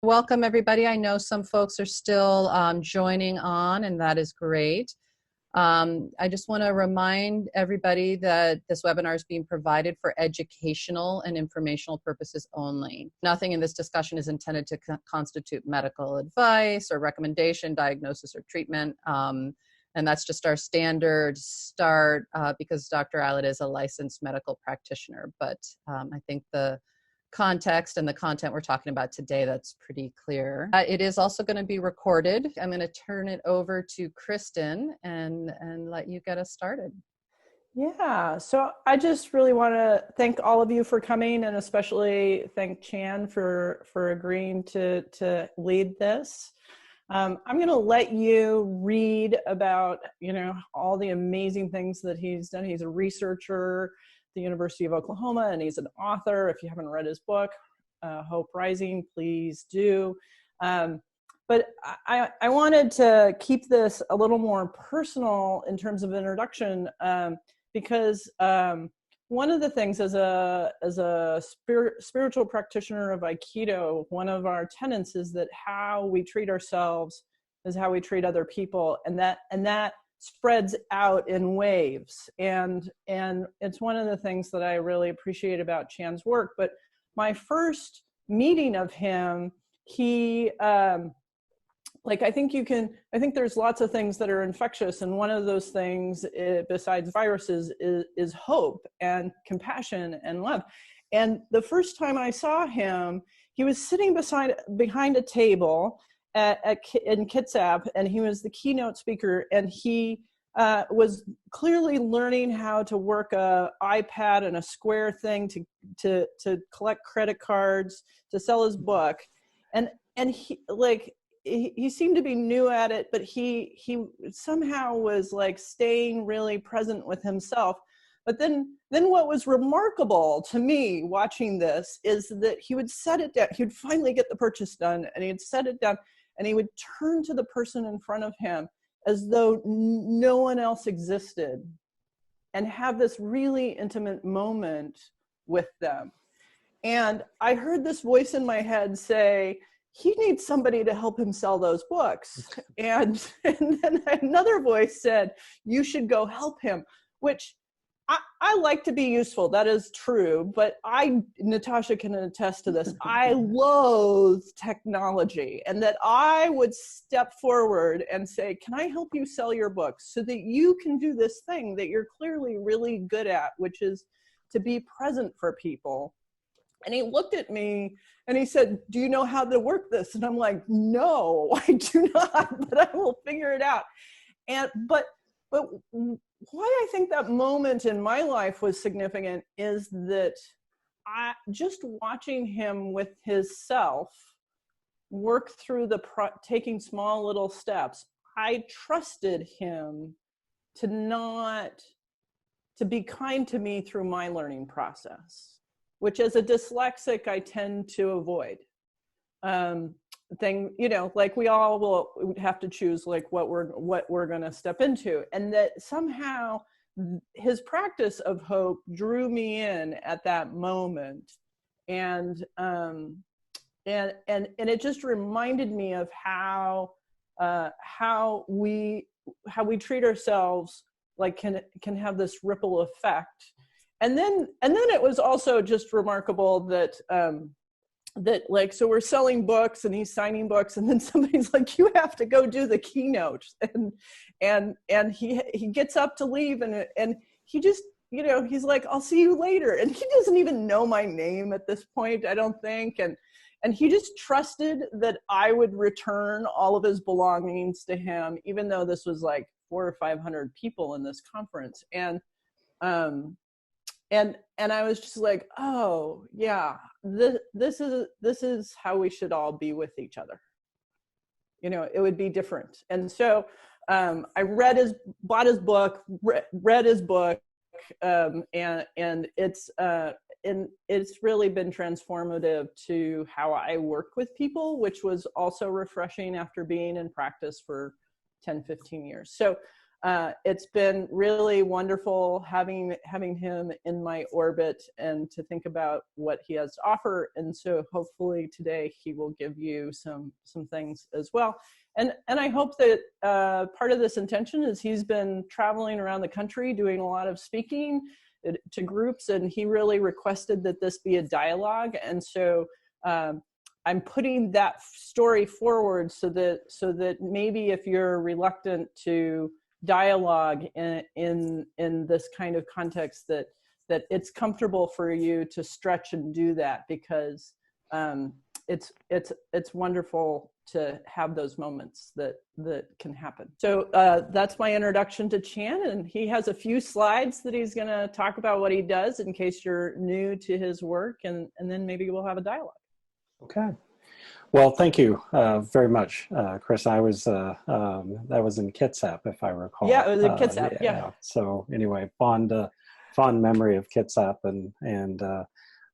Welcome, everybody. I know some folks are still joining on, and that is great. I just want to remind everybody that this webinar is being provided for educational and informational purposes only. Nothing in this discussion is intended to constitute medical advice or recommendation, diagnosis, or treatment. And that's just our standard start because Dr. Allott is a licensed medical practitioner. But I think the context and the content we're talking about today, that's pretty clear. It is also going to be recorded. I'm going to turn it over to Kristen and let you get us started. Yeah, so I just really want to thank all of you for coming, and especially thank Chan for agreeing to lead this. I'm going to let you read about, all the amazing things that he's done. He's a researcher at the University of Oklahoma, and he's an author. If you haven't read his book, Hope Rising, please do. But I wanted to keep this a little more personal in terms of introduction, because one of the things as a spiritual practitioner of Aikido, one of our tenets is that how we treat ourselves is how we treat other people, and that spreads out in waves. And it's one of the things that I really appreciate about Chan's work. But my first meeting of him, he I think there's lots of things that are infectious, and one of those things, besides viruses, is hope and compassion and love. And the first time I saw him, he was sitting behind a table in Kitsap, and he was the keynote speaker, and he was clearly learning how to work a iPad and a Square thing to collect credit cards to sell his book, and he seemed to be new at it, but he somehow was staying really present with himself. But then what was remarkable to me watching this is that he would set it down. He would finally get the purchase done, and he'd set it down, and he would turn to the person in front of him as though no one else existed, and have this really intimate moment with them. And I heard this voice in my head say, he needs somebody to help him sell those books. And then another voice said, you should go help him, which I like to be useful. That is true. But Natasha can attest to this. I loathe technology, and that I would step forward and say, can I help you sell your books so that you can do this thing that you're clearly really good at, which is to be present for people. And he looked at me and he said, do you know how to work this? And I'm like, no, I do not, but I will figure it out. But why I think that moment in my life was significant is that just watching him with his self work through taking small little steps, I trusted him to be kind to me through my learning process, which as a dyslexic, I tend to avoid. We all will have to choose what we're going to step into. And that somehow his practice of hope drew me in at that moment. And it just reminded me of how we treat ourselves can have this ripple effect. And then it was also just remarkable that so we're selling books and he's signing books, and then somebody's like, you have to go do the keynote, and he gets up to leave, and he just, he's like, I'll see you later, and he doesn't even know my name at this point, I don't think, and he just trusted that I would return all of his belongings to him, even though this was 400 or 500 people in this conference, and I was just like, oh yeah, this is how we should all be with each other. It would be different. And so I bought his book, read his book, and it's really been transformative to how I work with people, which was also refreshing after being in practice for 10, 15 years. So It's been really wonderful having him in my orbit and to think about what he has to offer. And so hopefully today he will give you some things as well. And I hope that part of this intention is he's been traveling around the country doing a lot of speaking to groups, and he really requested that this be a dialogue. And so I'm putting that story forward so that maybe if you're reluctant to dialogue in this kind of context, that it's comfortable for you to stretch and do that, because it's wonderful to have those moments that can happen. So that's my introduction to Chan, and he has a few slides that he's going to talk about what he does in case you're new to his work, and then maybe we'll have a dialogue. Okay. Well, thank you very much, Chris. I was that was in Kitsap, if I recall. Yeah, it was in Kitsap. Yeah. So anyway, fond memory of Kitsap, and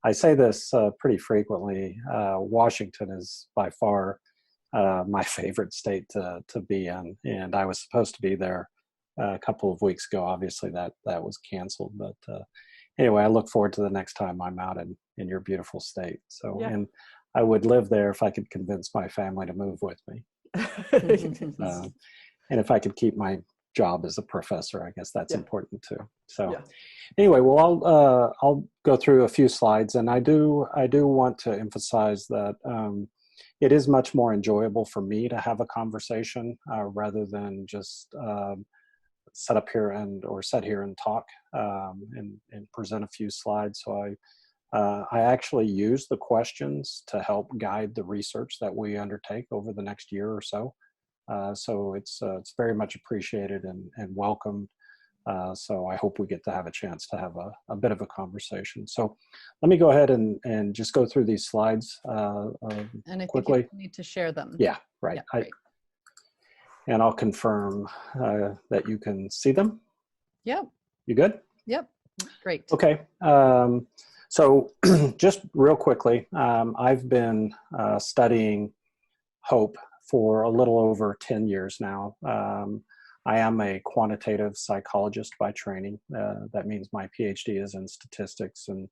I say this pretty frequently. Washington is by far my favorite state to be in, and I was supposed to be there a couple of weeks ago. Obviously, that was canceled, but anyway, I look forward to the next time I'm out in your beautiful state. So, yeah. And I would live there if I could convince my family to move with me. And if I could keep my job as a professor, I guess that's important too. So anyway, well, I'll go through a few slides, and I do want to emphasize that it is much more enjoyable for me to have a conversation rather than just sit here and talk and present a few slides. So I actually use the questions to help guide the research that we undertake over the next year or so. So it's very much appreciated and welcomed. So I hope we get to have a chance to have a bit of a conversation. So let me go ahead and just go through these slides and I quickly. Think you need to share them. Yeah, right. Yeah, and I'll confirm that you can see them. Yep. You good? Yep. Great. Okay. So just real quickly, I've been studying hope for a little over 10 years now. I am a quantitative psychologist by training. That means my PhD is in statistics and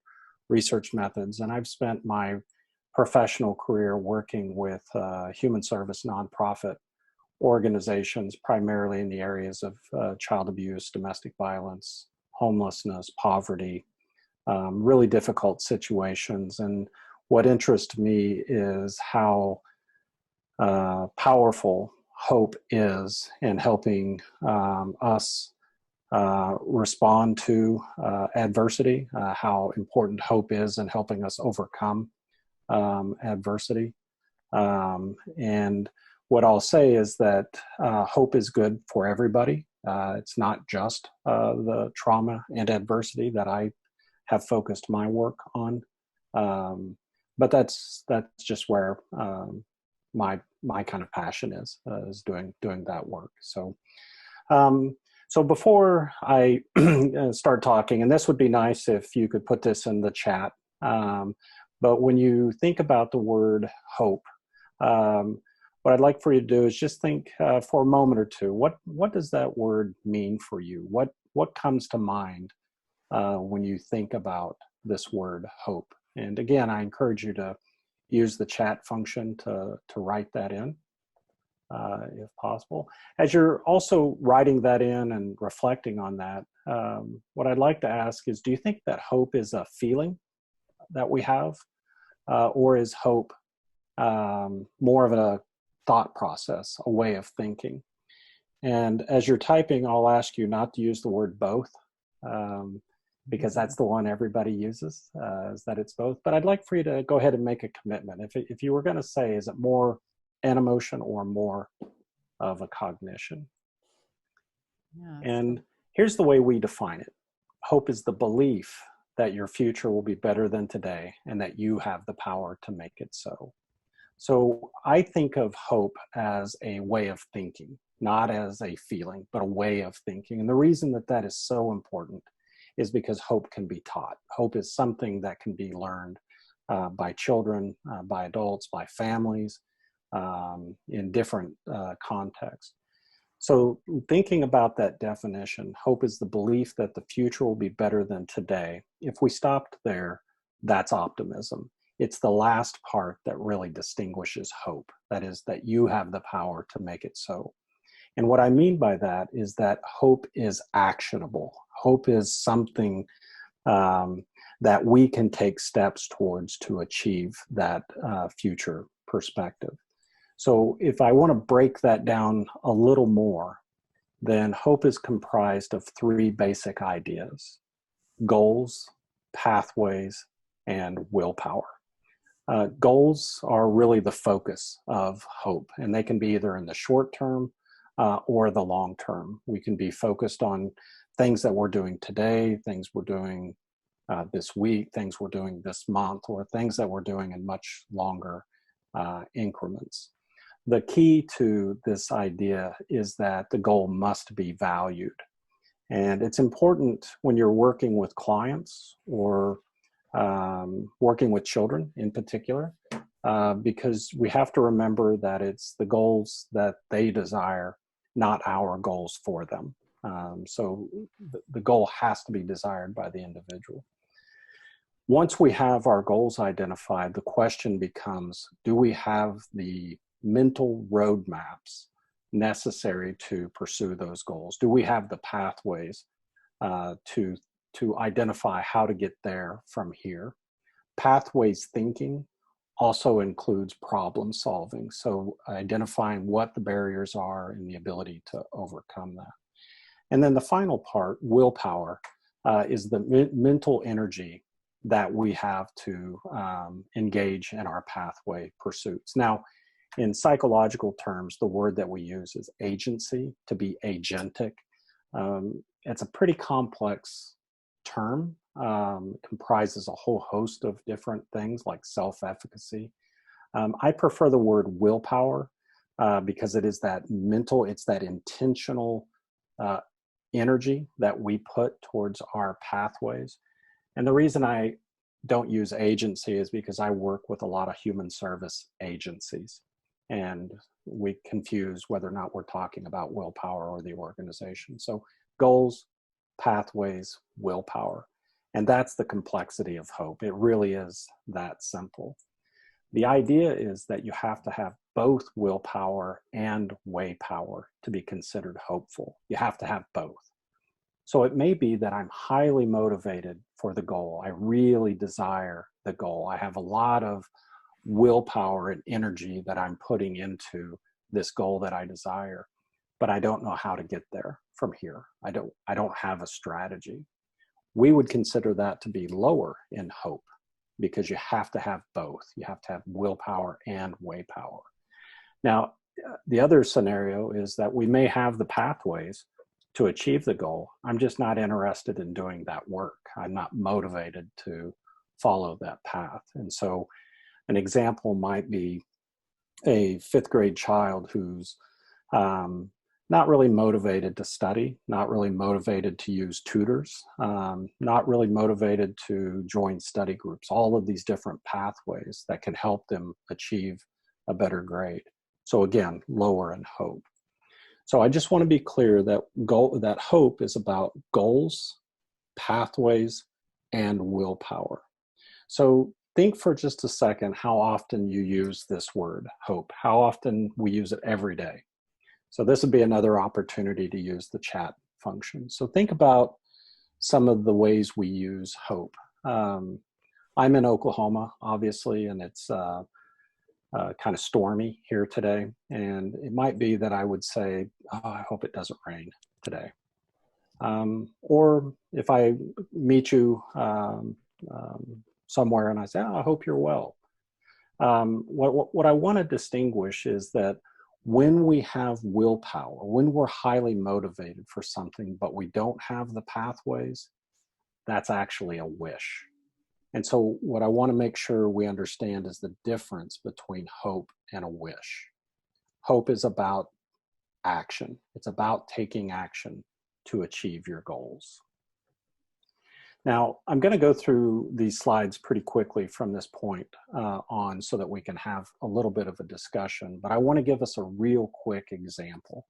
research methods. And I've spent my professional career working with human service nonprofit organizations, primarily in the areas of child abuse, domestic violence, homelessness, poverty, really difficult situations. And what interests me is how powerful hope is in helping us respond to adversity, how important hope is in helping us overcome adversity. And what I'll say is that hope is good for everybody. It's not just the trauma and adversity that I have focused my work on, but that's just where my kind of passion is doing that work. So so before I start talking, and this would be nice if you could put this in the chat, but when you think about the word hope, what I'd like for you to do is just think for a moment or two, what does that word mean for you? What comes to mind when you think about this word hope? And again, I encourage you to use the chat function to write that in, if possible. As you're also writing that in and reflecting on that, what I'd like to ask is, do you think that hope is a feeling that we have, or is hope more of a thought process, a way of thinking? And as you're typing, I'll ask you not to use the word both, because that's the one everybody uses, is that it's both. But I'd like for you to go ahead and make a commitment. If you were going to say, is it more an emotion or more of a cognition? Yeah, and here's the way we define it. Hope is the belief that your future will be better than today and that you have the power to make it so. So I think of hope as a way of thinking, not as a feeling, but a way of thinking. And the reason that that is so important is because hope can be taught. Hope is something that can be learned by children, by adults, by families, in different contexts. So thinking about that definition, hope is the belief that the future will be better than today. If we stopped there, that's optimism. It's the last part that really distinguishes hope. That is, that you have the power to make it so. And what I mean by that is that hope is actionable. Hope is something that we can take steps towards to achieve that future perspective. So if I want to break that down a little more, then hope is comprised of three basic ideas: goals, pathways, and willpower. Goals are really the focus of hope, and they can be either in the short term or the long term. We can be focused on things that we're doing today, things we're doing this week, things we're doing this month, or things that we're doing in much longer increments. The key to this idea is that the goal must be valued. And it's important when you're working with clients or working with children in particular, because we have to remember that it's the goals that they desire, not our goals for them. So the goal has to be desired by the individual. Once we have our goals identified, the question becomes, do we have the mental roadmaps necessary to pursue those goals? Do we have the pathways to identify how to get there from here? Pathways thinking also includes problem solving, so identifying what the barriers are and the ability to overcome that. And then the final part, willpower, is the mental energy that we have to engage in our pathway pursuits. Now, in psychological terms, the word that we use is agency, to be agentic. It's a pretty complex term. Comprises a whole host of different things like self-efficacy. I prefer the word willpower because it is that mental, it's that intentional energy that we put towards our pathways. And the reason I don't use agency is because I work with a lot of human service agencies, and we confuse whether or not we're talking about willpower or the organization. So goals, pathways, willpower. And that's the complexity of hope. It really is that simple. The idea is that you have to have both willpower and way power to be considered hopeful. You have to have both. So it may be that I'm highly motivated for the goal. I really desire the goal. I have a lot of willpower and energy that I'm putting into this goal that I desire, but I don't know how to get there from here. I don't have a strategy. We would consider that to be lower in hope because you have to have both. You have to have willpower and way power. Now, the other scenario is that we may have the pathways to achieve the goal. I'm just not interested in doing that work. I'm not motivated to follow that path. And so an example might be a fifth grade child who's not really motivated to study, not really motivated to use tutors, not really motivated to join study groups, all of these different pathways that can help them achieve a better grade. So again, lower in hope. So I just want to be clear that that hope is about goals, pathways, and willpower. So think for just a second how often you use this word, hope, how often we use it every day. So this would be another opportunity to use the chat function. So think about some of the ways we use hope. I'm in Oklahoma, obviously, and it's kind of stormy here today. And it might be that I would say, oh, I hope it doesn't rain today. Or if I meet you somewhere and I say, oh, I hope you're well. What I want to distinguish is that when we have willpower, when we're highly motivated for something, but we don't have the pathways, that's actually a wish. And so what I want to make sure we understand is the difference between hope and a wish. Hope is about action. It's about taking action to achieve your goals. Now, I'm going to go through these slides pretty quickly from this point on so that we can have a little bit of a discussion, but I want to give us a real quick example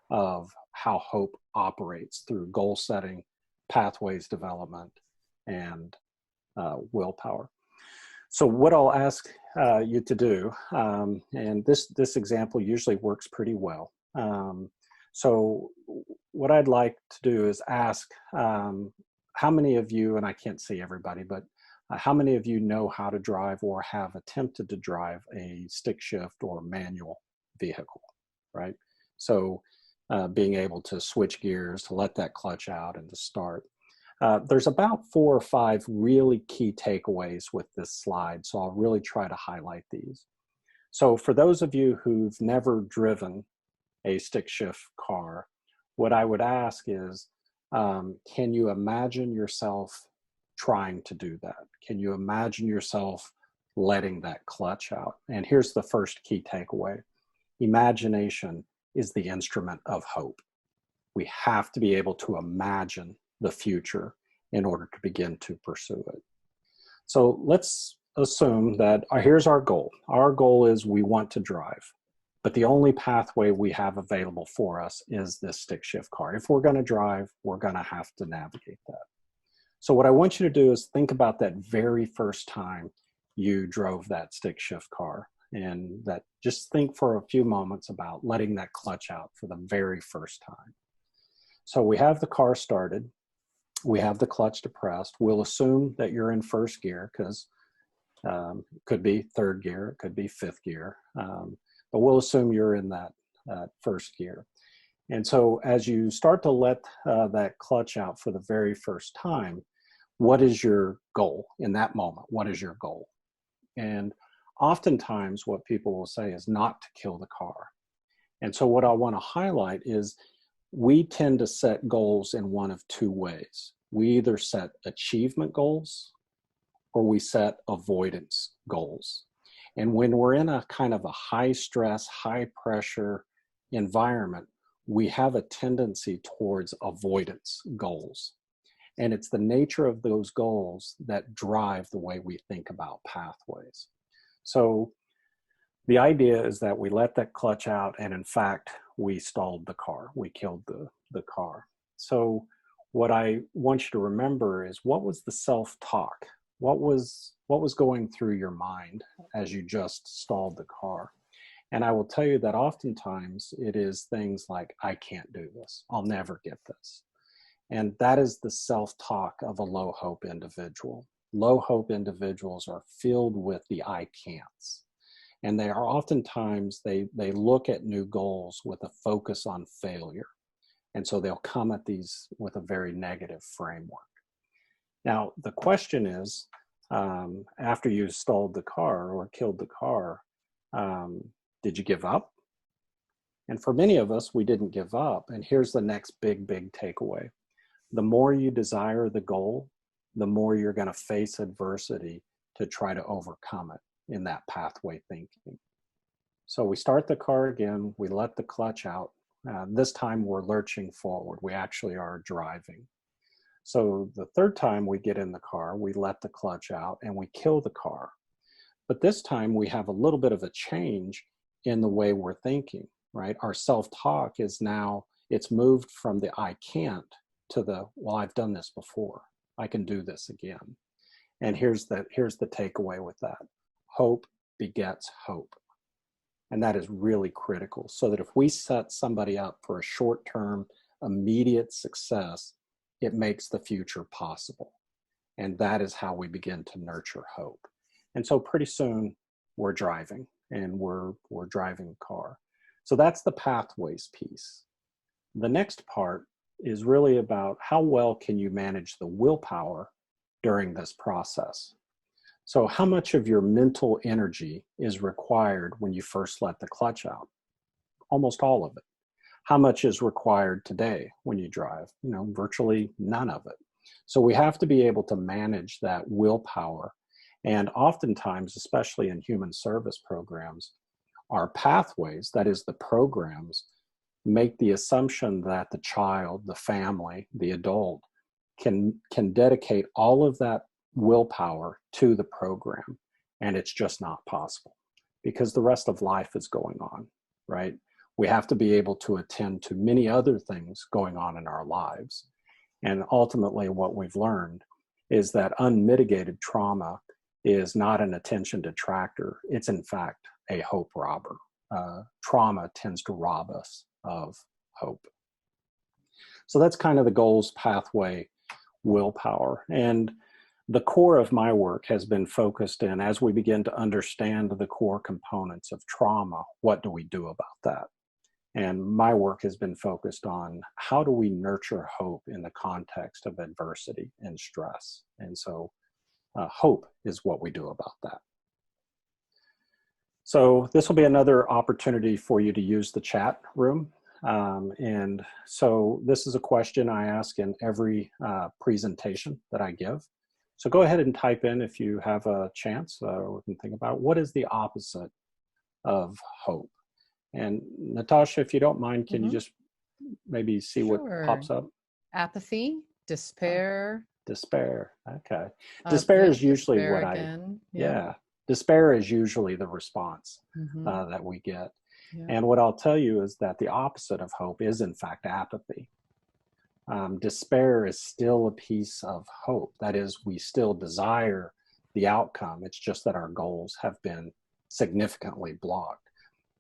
of how hope operates through goal setting, pathways development, and willpower. So what I'll ask you to do, and this example usually works pretty well. So what I'd like to do is ask how many of you, and I can't see everybody, but how many of you know how to drive or have attempted to drive a stick shift or manual vehicle, right? So being able to switch gears, to let that clutch out and to start. There's about 4 or 5 really key takeaways with this slide, so I'll really try to highlight these. So for those of you who've never driven a stick shift car, what I would ask is, can you imagine yourself trying to do that? Can you imagine yourself letting that clutch out? And here's the first key takeaway. Imagination is the instrument of hope. We have to be able to imagine the future in order to begin to pursue it. So let's assume that here's our goal. Our goal is we want to drive, but the only pathway we have available for us is this stick shift car. If we're going to drive, we're going to have to navigate that. So what I want you to do is think about that very first time you drove that stick shift car, and that just think for a few moments about letting that clutch out for the very first time. So we have the car started. We have the clutch depressed. We'll assume that you're in first gear, because it could be third gear, it could be fifth gear, but we'll assume you're in that first gear. And so as you start to let that clutch out for the very first time, what is your goal in that moment? What is your goal? And oftentimes what people will say is not to kill the car. And so what I want to highlight is we tend to set goals in one of 2 ways. We either set achievement goals or we set avoidance goals. And when we're in a kind of a high stress, high pressure environment, we have a tendency towards avoidance goals. And it's the nature of those goals that drive the way we think about pathways. So the idea is that we let that clutch out, and in fact, we stalled the car. We killed the car. So what I want you to remember is, what was the self-talk? What was going through your mind as you just stalled the car? And I will tell you that oftentimes it is things like, I can't do this. I'll never get this. And that is the self-talk of a low hope individual. Low hope individuals are filled with the I can'ts. And they are oftentimes, they look at new goals with a focus on failure. And so they'll come at these with a very negative framework. Now, the question is, after you stalled the car or killed the car, did you give up? And for many of us, we didn't give up. And here's the next big takeaway. The more you desire the goal, the more you're going to face adversity to try to overcome it in that pathway thinking. So we start the car again, we let the clutch out. This time we're lurching forward. We actually are driving. So the third time we get in the car, we let the clutch out and we kill the car. But this time we have a little bit of a change in the way we're thinking, right? Our self-talk is now, it's moved from the I can't to the, well, I've done this before. I can do this again. And here's the takeaway with that. Hope begets hope. And that is really critical, so that if we set somebody up for a short-term, immediate success, it makes the future possible. And that is how we begin to nurture hope. And so pretty soon we're driving, and we're driving a car. So that's the pathways piece. The next part is really about how well can you manage the willpower during this process. So how much of your mental energy is required when you first let the clutch out? Almost all of it. How much is required today when you drive? Virtually none of it. So we have to be able to manage that willpower. And oftentimes, especially in human service programs, our pathways, that is the programs, make the assumption that the child, the family, the adult can dedicate all of that willpower to the program. And it's just not possible, because the rest of life is going on, right? we have to be able to attend to many other things going on in our lives. And ultimately, what we've learned is that unmitigated trauma is not an attention detractor. It's in fact a hope robber. Trauma tends to rob us of hope. So that's kind of the goals pathway willpower. And the core of my work has been focused in, as we begin to understand the core components of trauma, what do we do about that? And my work has been focused on how do we nurture hope in the context of adversity and stress. And so hope is what we do about that. So this will be another opportunity for you to use the chat room. And so this is a question I ask in every presentation that I give. So go ahead and type in if you have a chance, or we can think about what is the opposite of hope. And Natasha, if you don't mind, can you just maybe see what pops up? Apathy, despair. Despair, okay. Despair is usually despair what again. Despair is usually the response that we get. Yeah. And what I'll tell you is that the opposite of hope is in fact apathy. Despair is still a piece of hope. That is, we still desire the outcome. It's just that our goals have been significantly blocked.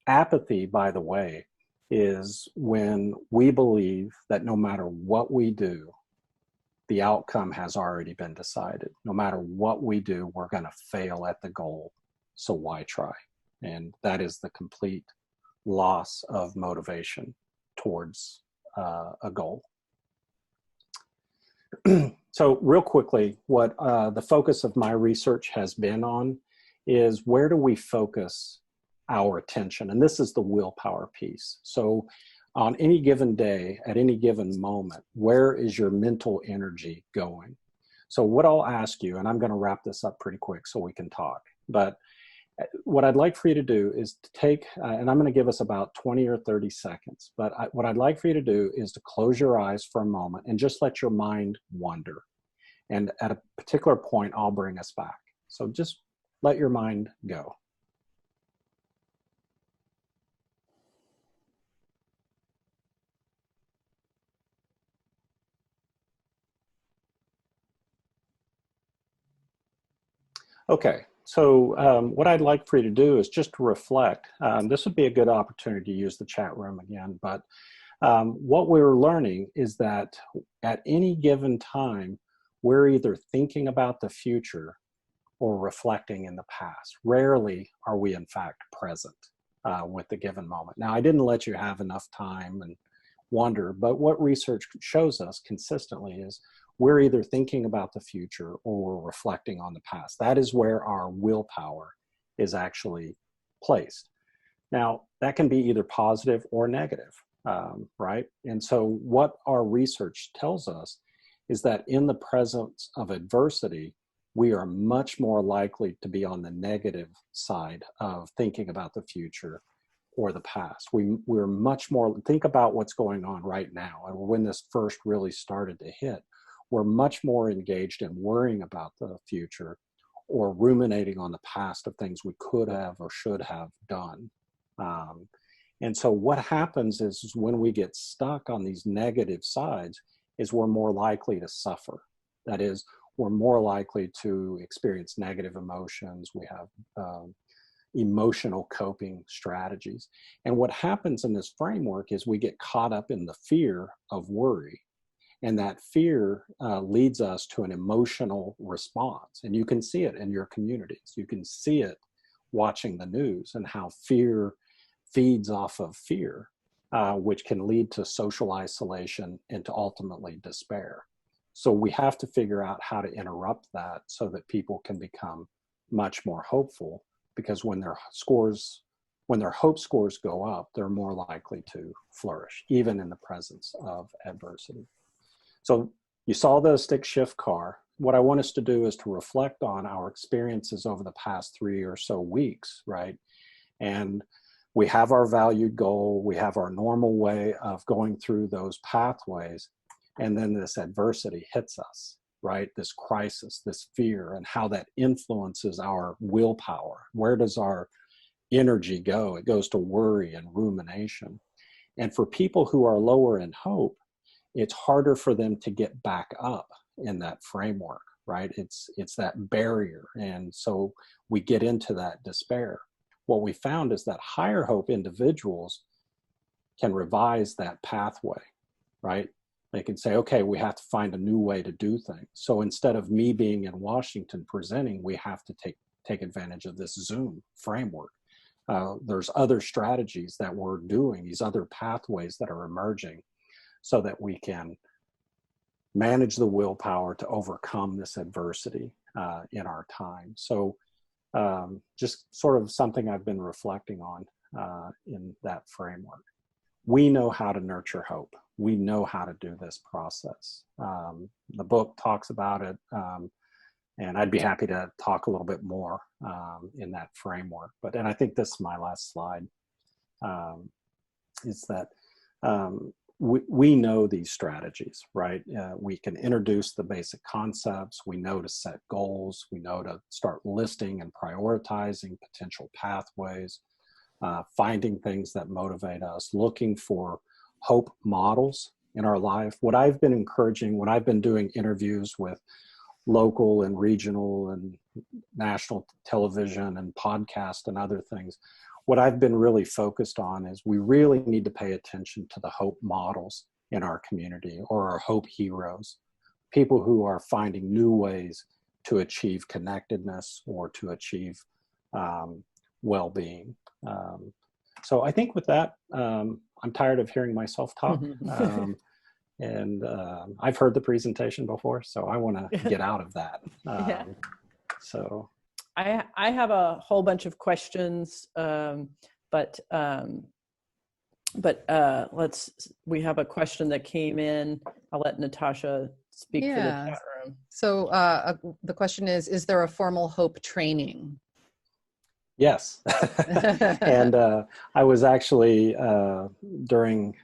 Apathy, by the way, is when we believe that no matter what we do, the outcome has already been decided. No matter what we do, we're going to fail at the goal. So why try? And that is the complete loss of motivation towards a goal. So real quickly, what the focus of my research has been on is where do we focus our attention? And this is the willpower piece. So on any given day, at any given moment, where is your mental energy going? So what I'll ask you, and I'm going to wrap this up pretty quick so we can talk, but what I'd like for you to do is to take, and I'm going to give us about 20 or 30 seconds, but what I'd like for you to do is to close your eyes for a moment and just let your mind wander. And at a particular point, I'll bring us back. So just let your mind go. Okay, so what I'd like for you to do is just to reflect. This would be a good opportunity to use the chat room again, but what we're learning is that at any given time, we're either thinking about the future or reflecting in the past. Rarely are we in fact present with the given moment. Now, I didn't let you have enough time and wonder, but what research shows us consistently is we're either thinking about the future or we're reflecting on the past. That is where our willpower is actually placed. Now, that can be either positive or negative, right? And so what our research tells us is that in the presence of adversity, we are much more likely to be on the negative side of thinking about the future or the past. We're much more, think about what's going on right now. And when this first really started to hit, we're much more engaged in worrying about the future or ruminating on the past of things we could have or should have done. And so what happens is when we get stuck on these negative sides is we're more likely to suffer. That is, we're more likely to experience negative emotions. We have emotional coping strategies. And what happens in this framework is we get caught up in the fear of worry. And that fear leads us to an emotional response. And you can see it in your communities. You can see it watching the news and how fear feeds off of fear, which can lead to social isolation and to ultimately despair. So we have to figure out how to interrupt that so that people can become much more hopeful, because when their hope scores go up, they're more likely to flourish, even in the presence of adversity. So you saw the stick shift car. What I want us to do is to reflect on our experiences over the past 3 or so weeks, right? And we have our valued goal. We have our normal way of going through those pathways. And then this adversity hits us, right? This crisis, this fear, and how that influences our willpower. Where does our energy go? It goes to worry and rumination. And for people who are lower in hope, it's harder for them to get back up in that framework, right? It's that barrier. And so we get into that despair. What we found is that higher hope individuals can revise that pathway, right? They can say, okay, we have to find a new way to do things. So instead of me being in Washington presenting, we have to take advantage of this Zoom framework. There's other strategies that we're doing, these other pathways that are emerging, so that we can manage the willpower to overcome this adversity in our time. So just sort of something I've been reflecting on in that framework. We know how to nurture hope. We know how to do this process. The book talks about it, and I'd be happy to talk a little bit more in that framework. And I think this is my last slide, is that we know these strategies, right? We can introduce the basic concepts. We know to set goals. We know to start listing and prioritizing potential pathways, finding things that motivate us, looking for hope models in our life. What I've been encouraging, when I've been doing interviews with local and regional and national television and podcast and other things, what I've been really focused on is we really need to pay attention to the hope models in our community, or our hope heroes, people who are finding new ways to achieve connectedness or to achieve well-being. So I think with that, I'm tired of hearing myself talk. And I've heard the presentation before, so I want to get out of that. So I have a whole bunch of questions, but we have a question that came in. I'll let Natasha speak for the chat room. So the question is there a formal hope training? Yes. And I was actually, during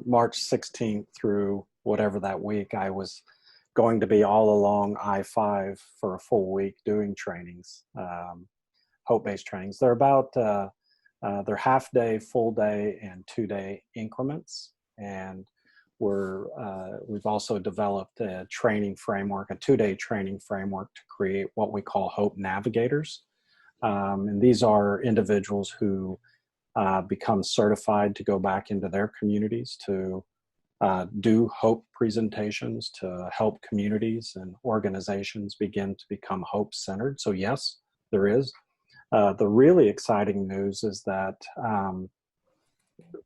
March 16th through whatever that week, I was going to be all along I-5 for a full week doing trainings, hope-based trainings. They're about, they're half day, full day, and 2-day increments. And we've also developed a training framework, a 2-day training framework to create what we call Hope Navigators. And these are individuals who become certified to go back into their communities to do hope presentations, to help communities and organizations begin to become hope-centered. So yes, there is. The really exciting news is that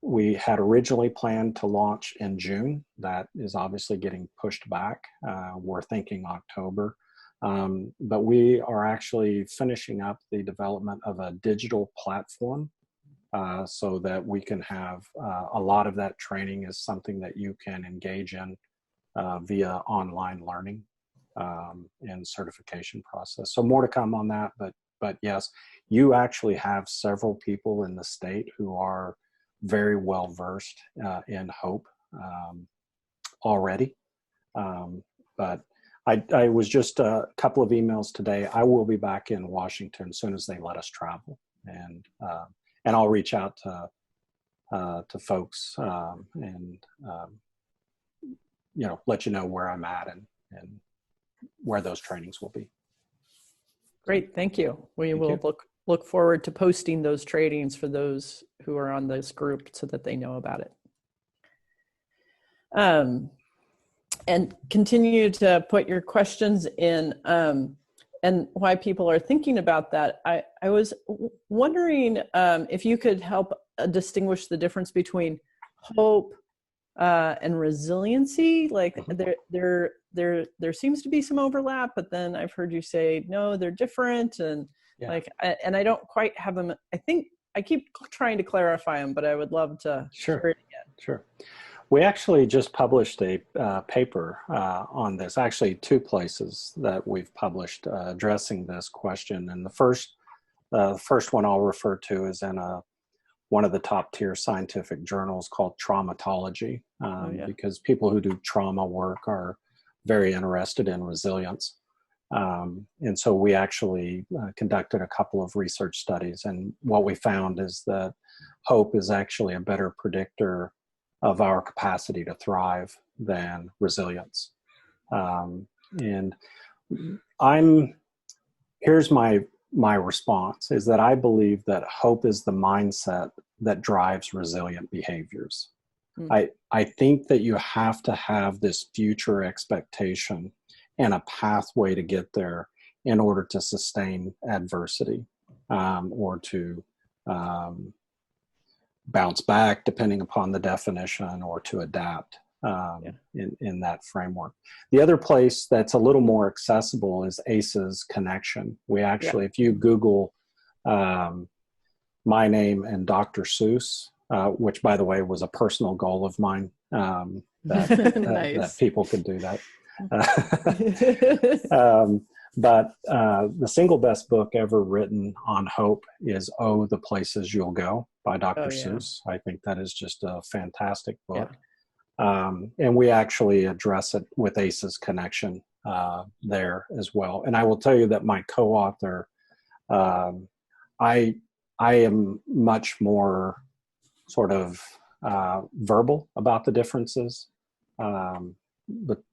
we had originally planned to launch in June. That is obviously getting pushed back. We're thinking October. But we are actually finishing up the development of a digital platform so that we can have a lot of that training is something that you can engage in via online learning and certification process. So more to come on that, but yes, you actually have several people in the state who are very well versed in hope already. But I was just a couple of emails today. I will be back in Washington as soon as they let us travel, and I'll reach out to folks and let you know where I'm at and where those trainings will be. Great, thank you. We will look forward to posting those trainings for those who are on this group so that they know about it. And continue to put your questions in, and why people are thinking about that. I was wondering if you could help distinguish the difference between hope and resiliency. Like there seems to be some overlap, but then I've heard you say no, they're different, and and I don't quite have them. I think I keep trying to clarify them, but I would love to hear it again. Sure. We actually just published a paper on this, actually 2 places that we've published addressing this question. And the first one I'll refer to is in one of the top tier scientific journals called Traumatology, because people who do trauma work are very interested in resilience. And so we actually conducted a couple of research studies, and what we found is that hope is actually a better predictor of our capacity to thrive than resilience. And here's my response is that I believe that hope is the mindset that drives resilient behaviors. I think that you have to have this future expectation and a pathway to get there in order to sustain adversity, or to bounce back, depending upon the definition, or to adapt in that framework. The other place that's a little more accessible is ACE's Connection. We actually, if you Google my name and Dr. Seuss, which, by the way, was a personal goal of mine, that people could do that. But the single best book ever written on hope is "Oh, the Places You'll Go" by Dr. Seuss. I think that is just a fantastic book. And we actually address it with ACE's Connection there as well. And I will tell you that my co-author, I am much more sort of verbal about the differences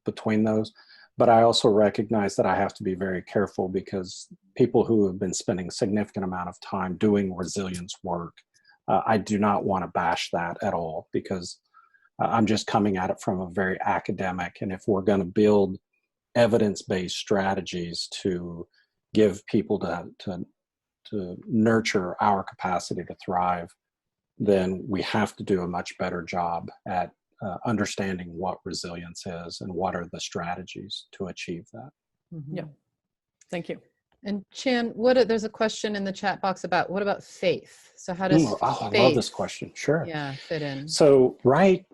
between those. But I also recognize that I have to be very careful, because people who have been spending a significant amount of time doing resilience work, I do not want to bash that at all, because I'm just coming at it from a very academic. And if we're going to build evidence-based strategies to give people to nurture our capacity to thrive, then we have to do a much better job at understanding what resilience is and what are the strategies to achieve that. Yeah. Thank you. And Chan, there's a question in the chat box about what about faith? So how does faith, I love this question. Sure. fit in? So right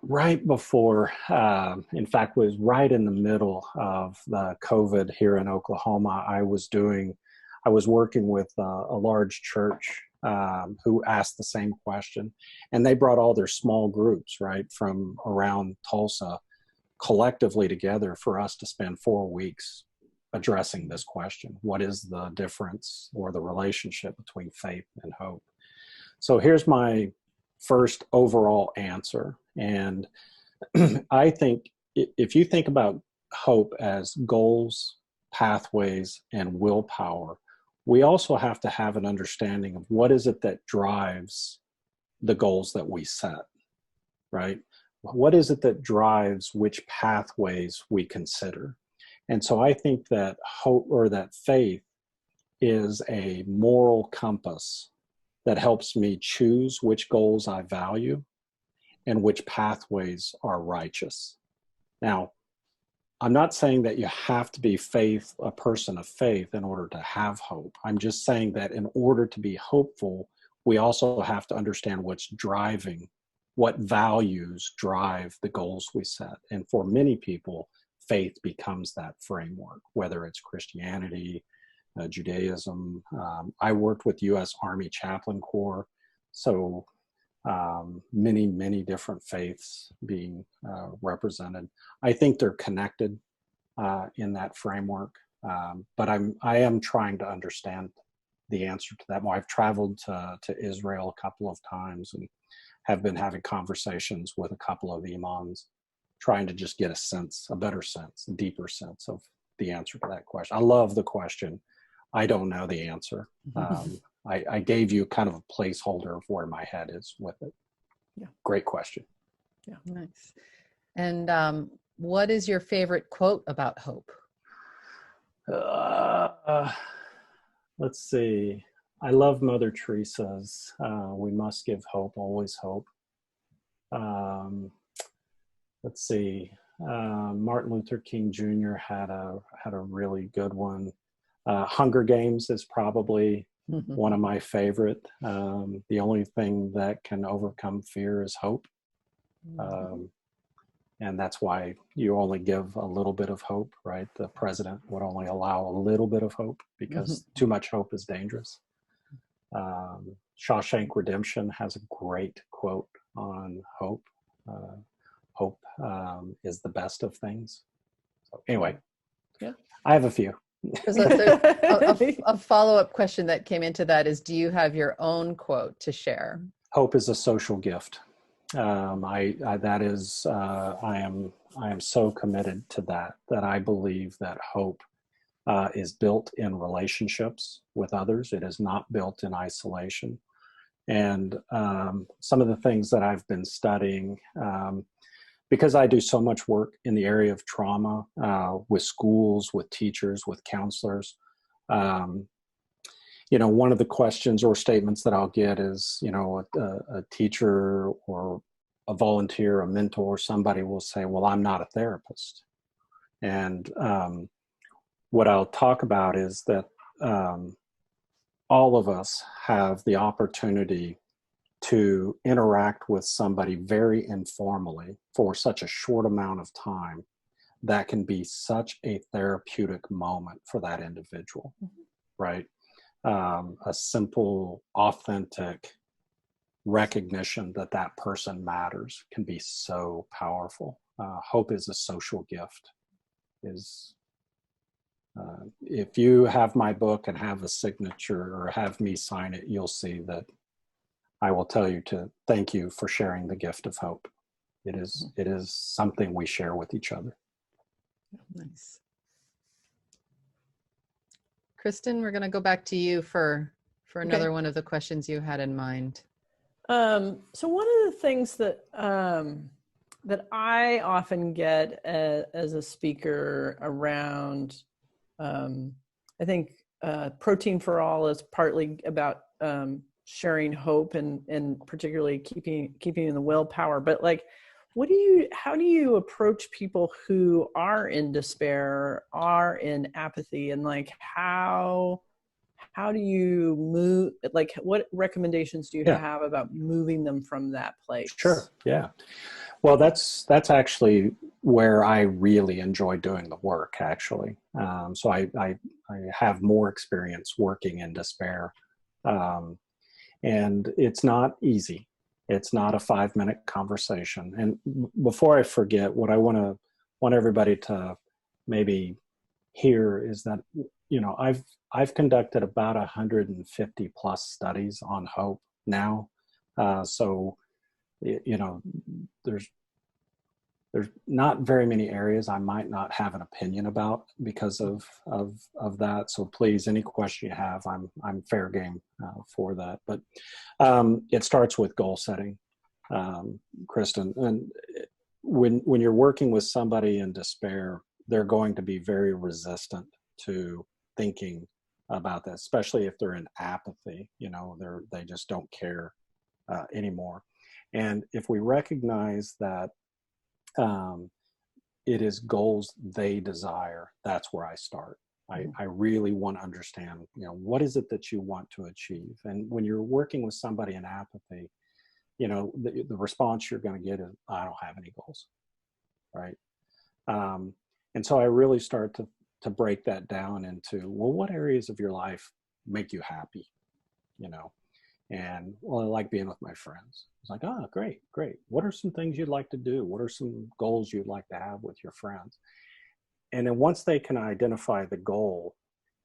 before, in fact, was right in the middle of the COVID here in Oklahoma. I was working with a large church who asked the same question, and they brought all their small groups right from around Tulsa collectively together for us to spend 4 weeks addressing this question. What is the difference or the relationship between faith and hope? So here's my first overall answer. And I think if you think about hope as goals, pathways, and willpower, we also have to have an understanding of what is it that drives the goals that we set, right? What is it that drives which pathways we consider? And so I think that hope, or that faith, is a moral compass that helps me choose which goals I value and which pathways are righteous. Now, I'm not saying that you have to be a person of faith in order to have hope. I'm just saying that in order to be hopeful, we also have to understand what values drive the goals we set. And for many people, faith becomes that framework, whether it's Christianity, Judaism. I worked with U.S. Army Chaplain Corps, so many different faiths being represented. I think they're connected in that framework, but I am trying to understand the answer to that more. I've traveled to Israel a couple of times and have been having conversations with a couple of imams, trying to just get a better sense, a deeper sense of the answer to that question. I love the question. I don't know the answer. I gave you kind of a placeholder of where my head is with it. Yeah. Great question. Yeah. Nice. And what is your favorite quote about hope? Let's see. I love Mother Teresa's, we must give hope, always hope. Let's see. Martin Luther King Jr. had a really good one. Hunger Games is probably one of my favorite. The only thing that can overcome fear is hope. And that's why you only give a little bit of hope, right? The president would only allow a little bit of hope because too much hope is dangerous. Shawshank Redemption has a great quote on hope. Hope is the best of things. So anyway, I have a few. A follow-up question that came into that is, do you have your own quote to share? Hope is a social gift. I am so committed to that I believe that hope is built in relationships with others. It is not built in isolation. And some of the things that I've been studying, because I do so much work in the area of trauma with schools, with teachers, with counselors, one of the questions or statements that I'll get is, a teacher or a volunteer, a mentor, somebody will say, well, I'm not a therapist. And what I'll talk about is that all of us have the opportunity to interact with somebody very informally for such a short amount of time. That can be such a therapeutic moment for that individual, right? A simple, authentic recognition that that person matters can be so powerful. Hope is a social gift. If you have my book and have a signature or have me sign it, you'll see that I will tell you to thank you for sharing the gift of hope. It is something we share with each other. Nice. Kristen, we're going to go back to you for another one of the questions you had in mind. So one of the things that that I often get as a speaker around, I think Protein for All is partly about sharing hope and particularly keeping in the willpower. But like, how do you approach people who are in despair, are in apathy, and like how do you move, like what recommendations do you have about moving them from that place? Sure. Yeah. Well, that's actually where I really enjoy doing the work, actually. So I have more experience working in despair. And it's not easy. It's not a 5-minute conversation. And before I forget, what I want everybody to maybe hear is that, I've conducted about 150 plus studies on hope now. So, there's not very many areas I might not have an opinion about because of that. So please, any question you have, I'm fair game for that. But it starts with goal setting, Kristen. And when you're working with somebody in despair, they're going to be very resistant to thinking about that, especially if they're in apathy. They just don't care anymore. And if we recognize that it is goals they desire, that's where I start. I really want to understand, what is it that you want to achieve? And when you're working with somebody in apathy, the response you're going to get is, I don't have any goals, right? And so I really start to break that down into, well, what areas of your life make you happy, And, well, I like being with my friends. It's like, oh, great. What are some things you'd like to do? What are some goals you'd like to have with your friends? And then once they can identify the goal,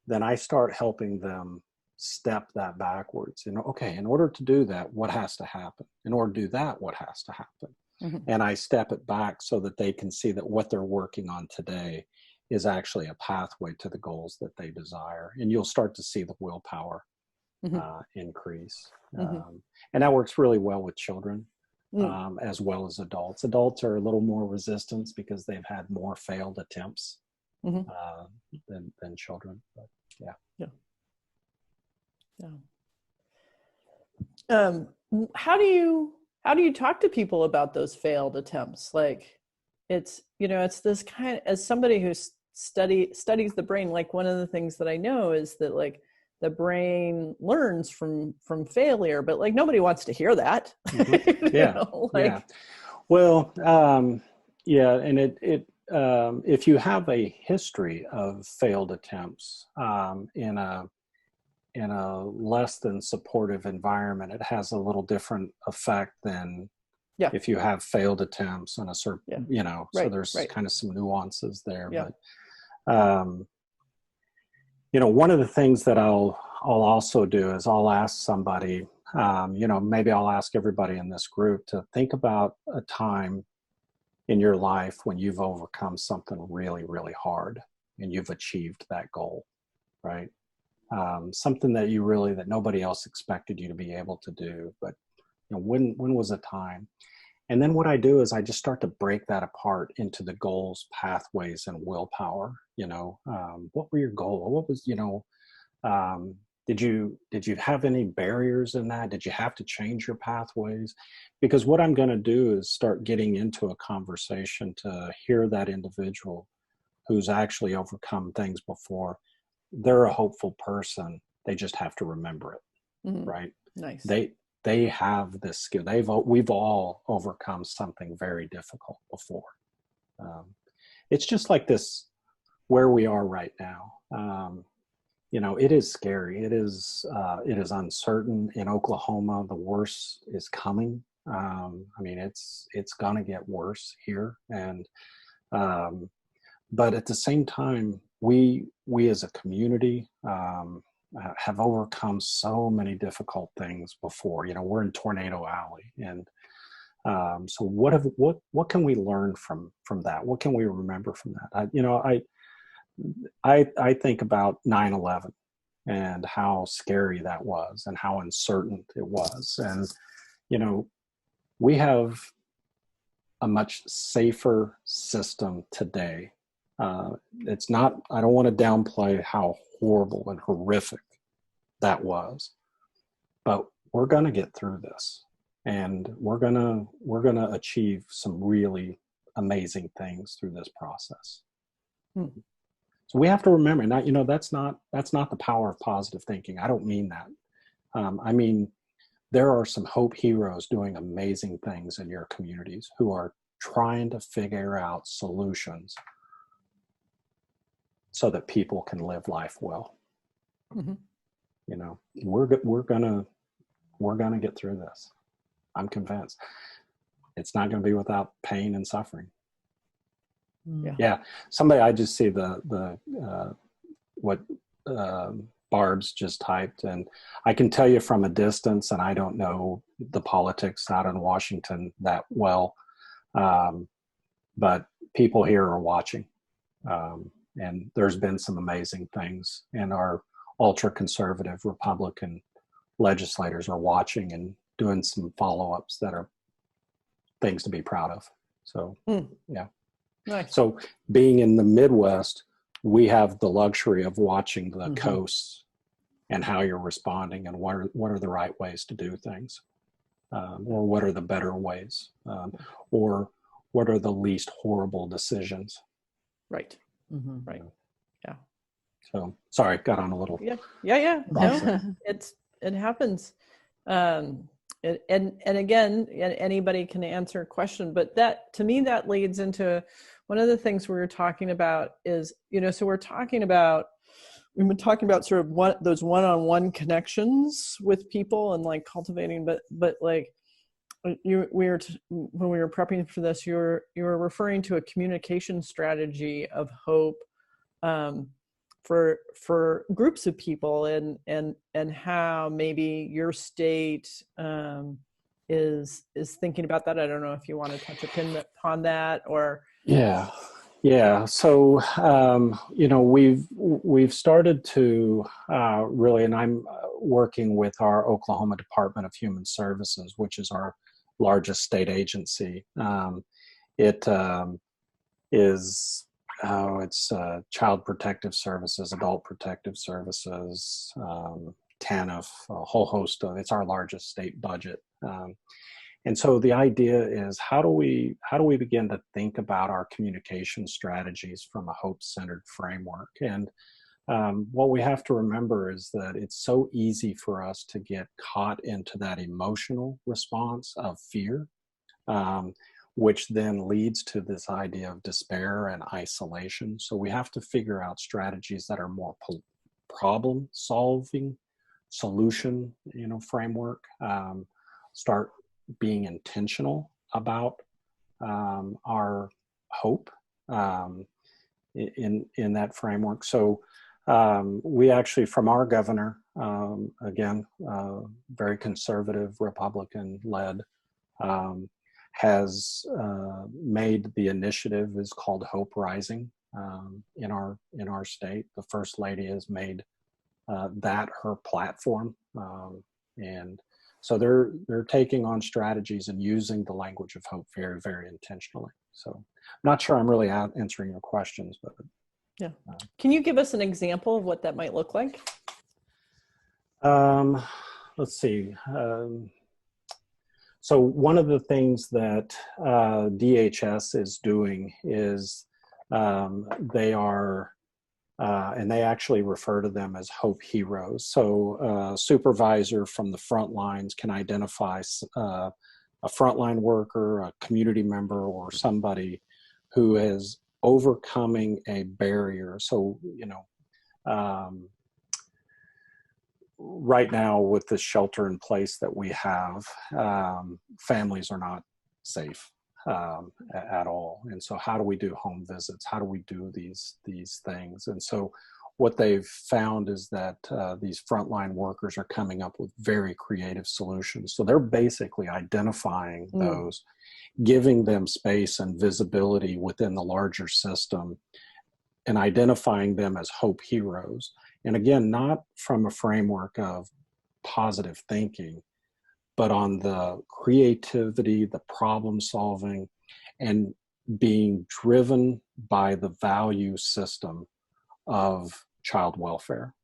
then I start helping them step that backwards. Okay, in order to do that, what has to happen? In order to do that, what has to happen? Mm-hmm. And I step it back so that they can see that what they're working on today is actually a pathway to the goals that they desire. And you'll start to see the increase. And that works really well with children as well as adults. Adults are a little more resistant because they've had more failed attempts than children. But How do you talk to people about those failed attempts? Like, it's this kind, as somebody who studies the brain, like one of the things that I know is that like the brain learns from failure, but like nobody wants to hear that. Well, and if you have a history of failed attempts in a less than supportive environment, it has a little different effect than if you have failed attempts in a certain, so there's kind of some nuances there. But One of the things that I'll also do is I'll ask somebody, maybe I'll ask everybody in this group to think about a time in your life when you've overcome something really, really hard and you've achieved that goal, right? Something that nobody else expected you to be able to do, but when was a time? And then what I do is I just start to break that apart into the goals, pathways, and willpower. What were your goals? What was, did you have any barriers in that? Did you have to change your pathways? Because what I'm going to do is start getting into a conversation to hear that individual who's actually overcome things before. They're a hopeful person. They just have to remember it, right? Nice. They have this skill. We've all overcome something very difficult before. It's just like this, where we are right now. It is scary. It is uncertain. In Oklahoma, the worst is coming. It's gonna get worse here, and but at the same time, we as a community have overcome so many difficult things before. We're in Tornado Alley, and so what can we learn from that? What can we remember from that? I think about 9/11 and how scary that was and how uncertain it was. And, we have a much safer system today. It's not, I don't want to downplay how horrible and horrific that was, but we're going to get through this, and we're going to achieve some really amazing things through this process. So we have to remember, that's not the power of positive thinking. I don't mean that. I mean, there are some hope heroes doing amazing things in your communities who are trying to figure out solutions so that people can live life well. We're gonna get through this. I'm convinced. It's not going to be without pain and suffering. Yeah. Somebody, I just see what Barb's just typed, and I can tell you from a distance, and I don't know the politics out in Washington that well, but people here are watching, and there's been some amazing things, and our ultra-conservative Republican legislators are watching and doing some follow-ups that are things to be proud of. So, yeah. Nice. So being in the Midwest, we have the luxury of watching the coasts and how you're responding, and what are the right ways to do things, or what are the better ways, or what are the least horrible decisions. Right. Right. Yeah. So sorry, got on a little. Yeah. No, it happens. And again, anybody can answer a question, but that, to me, that leads into one of the things we were talking about is, so we've been talking about sort of those one-on-one connections with people and like cultivating, but like when we were prepping for this, you were referring to a communication strategy of hope, for groups of people, and how maybe your state is thinking about that. I don't know if you want to touch upon that, or yeah. So we've started to really, and I'm working with our Oklahoma Department of Human Services, which is our largest state agency. It is it's Child Protective Services, Adult Protective Services, TANF, a whole host of. It's our largest state budget. And so the idea is, how do we begin to think about our communication strategies from a hope-centered framework? And what we have to remember is that it's so easy for us to get caught into that emotional response of fear, which then leads to this idea of despair and isolation. So we have to figure out strategies that are more problem-solving, solution, framework. Start being intentional about our hope in that framework. So We actually, from our governor, again, very conservative, Republican-led, has made the initiative is called Hope Rising in our state. The First Lady has made that her platform, and so they're taking on strategies and using the language of hope very, very intentionally. So I'm not sure I'm really answering your questions, but yeah. Can you give us an example of what that might look like? Let's see. So one of the things that DHS is doing is they are, and they actually refer to them as Hope Heroes. So a supervisor from the front lines can identify a frontline worker, a community member, or somebody who is overcoming a barrier. So, right now with the shelter in place that we have, families are not safe at all. And so how do we do home visits? How do we do these things? And so what they've found is that these frontline workers are coming up with very creative solutions. So they're basically identifying those, giving them space and visibility within the larger system, and identifying them as hope heroes. And again, not from a framework of positive thinking, but on the creativity, the problem solving, and being driven by the value system of child welfare,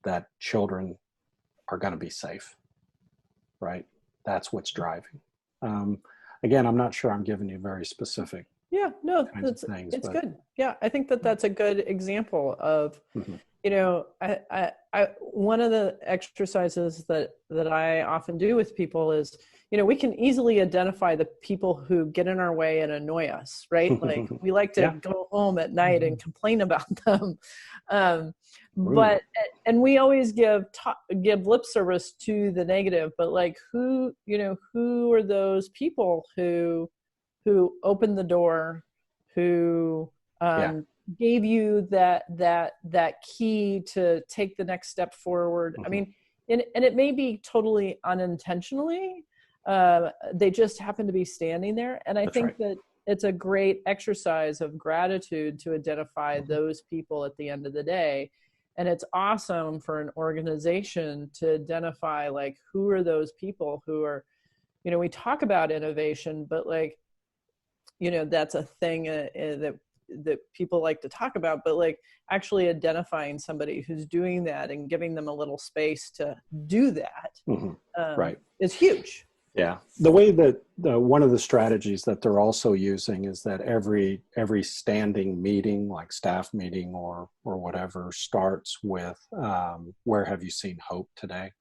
that children are going to be safe, right? That's what's driving. Again, I'm not sure I'm giving you very specific things, it's good. Yeah, I think that's a good example of, I one of the exercises that I often do with people is, we can easily identify the people who get in our way and annoy us, right? Like we like to go home at night and complain about them. But we always give lip service to the negative, but like who are those people who opened the door, who gave you that key to take the next step forward? I mean, and it may be totally unintentionally, they just happen to be standing there. And I think that it's a great exercise of gratitude to identify those people at the end of the day. And it's awesome for an organization to identify, like, who are those people who are, we talk about innovation, but like, that's a thing that people like to talk about, but like actually identifying somebody who's doing that and giving them a little space to do that is huge. Yeah. The way that one of the strategies that they're also using is that every standing meeting, like staff meeting or whatever, starts with where have you seen hope today?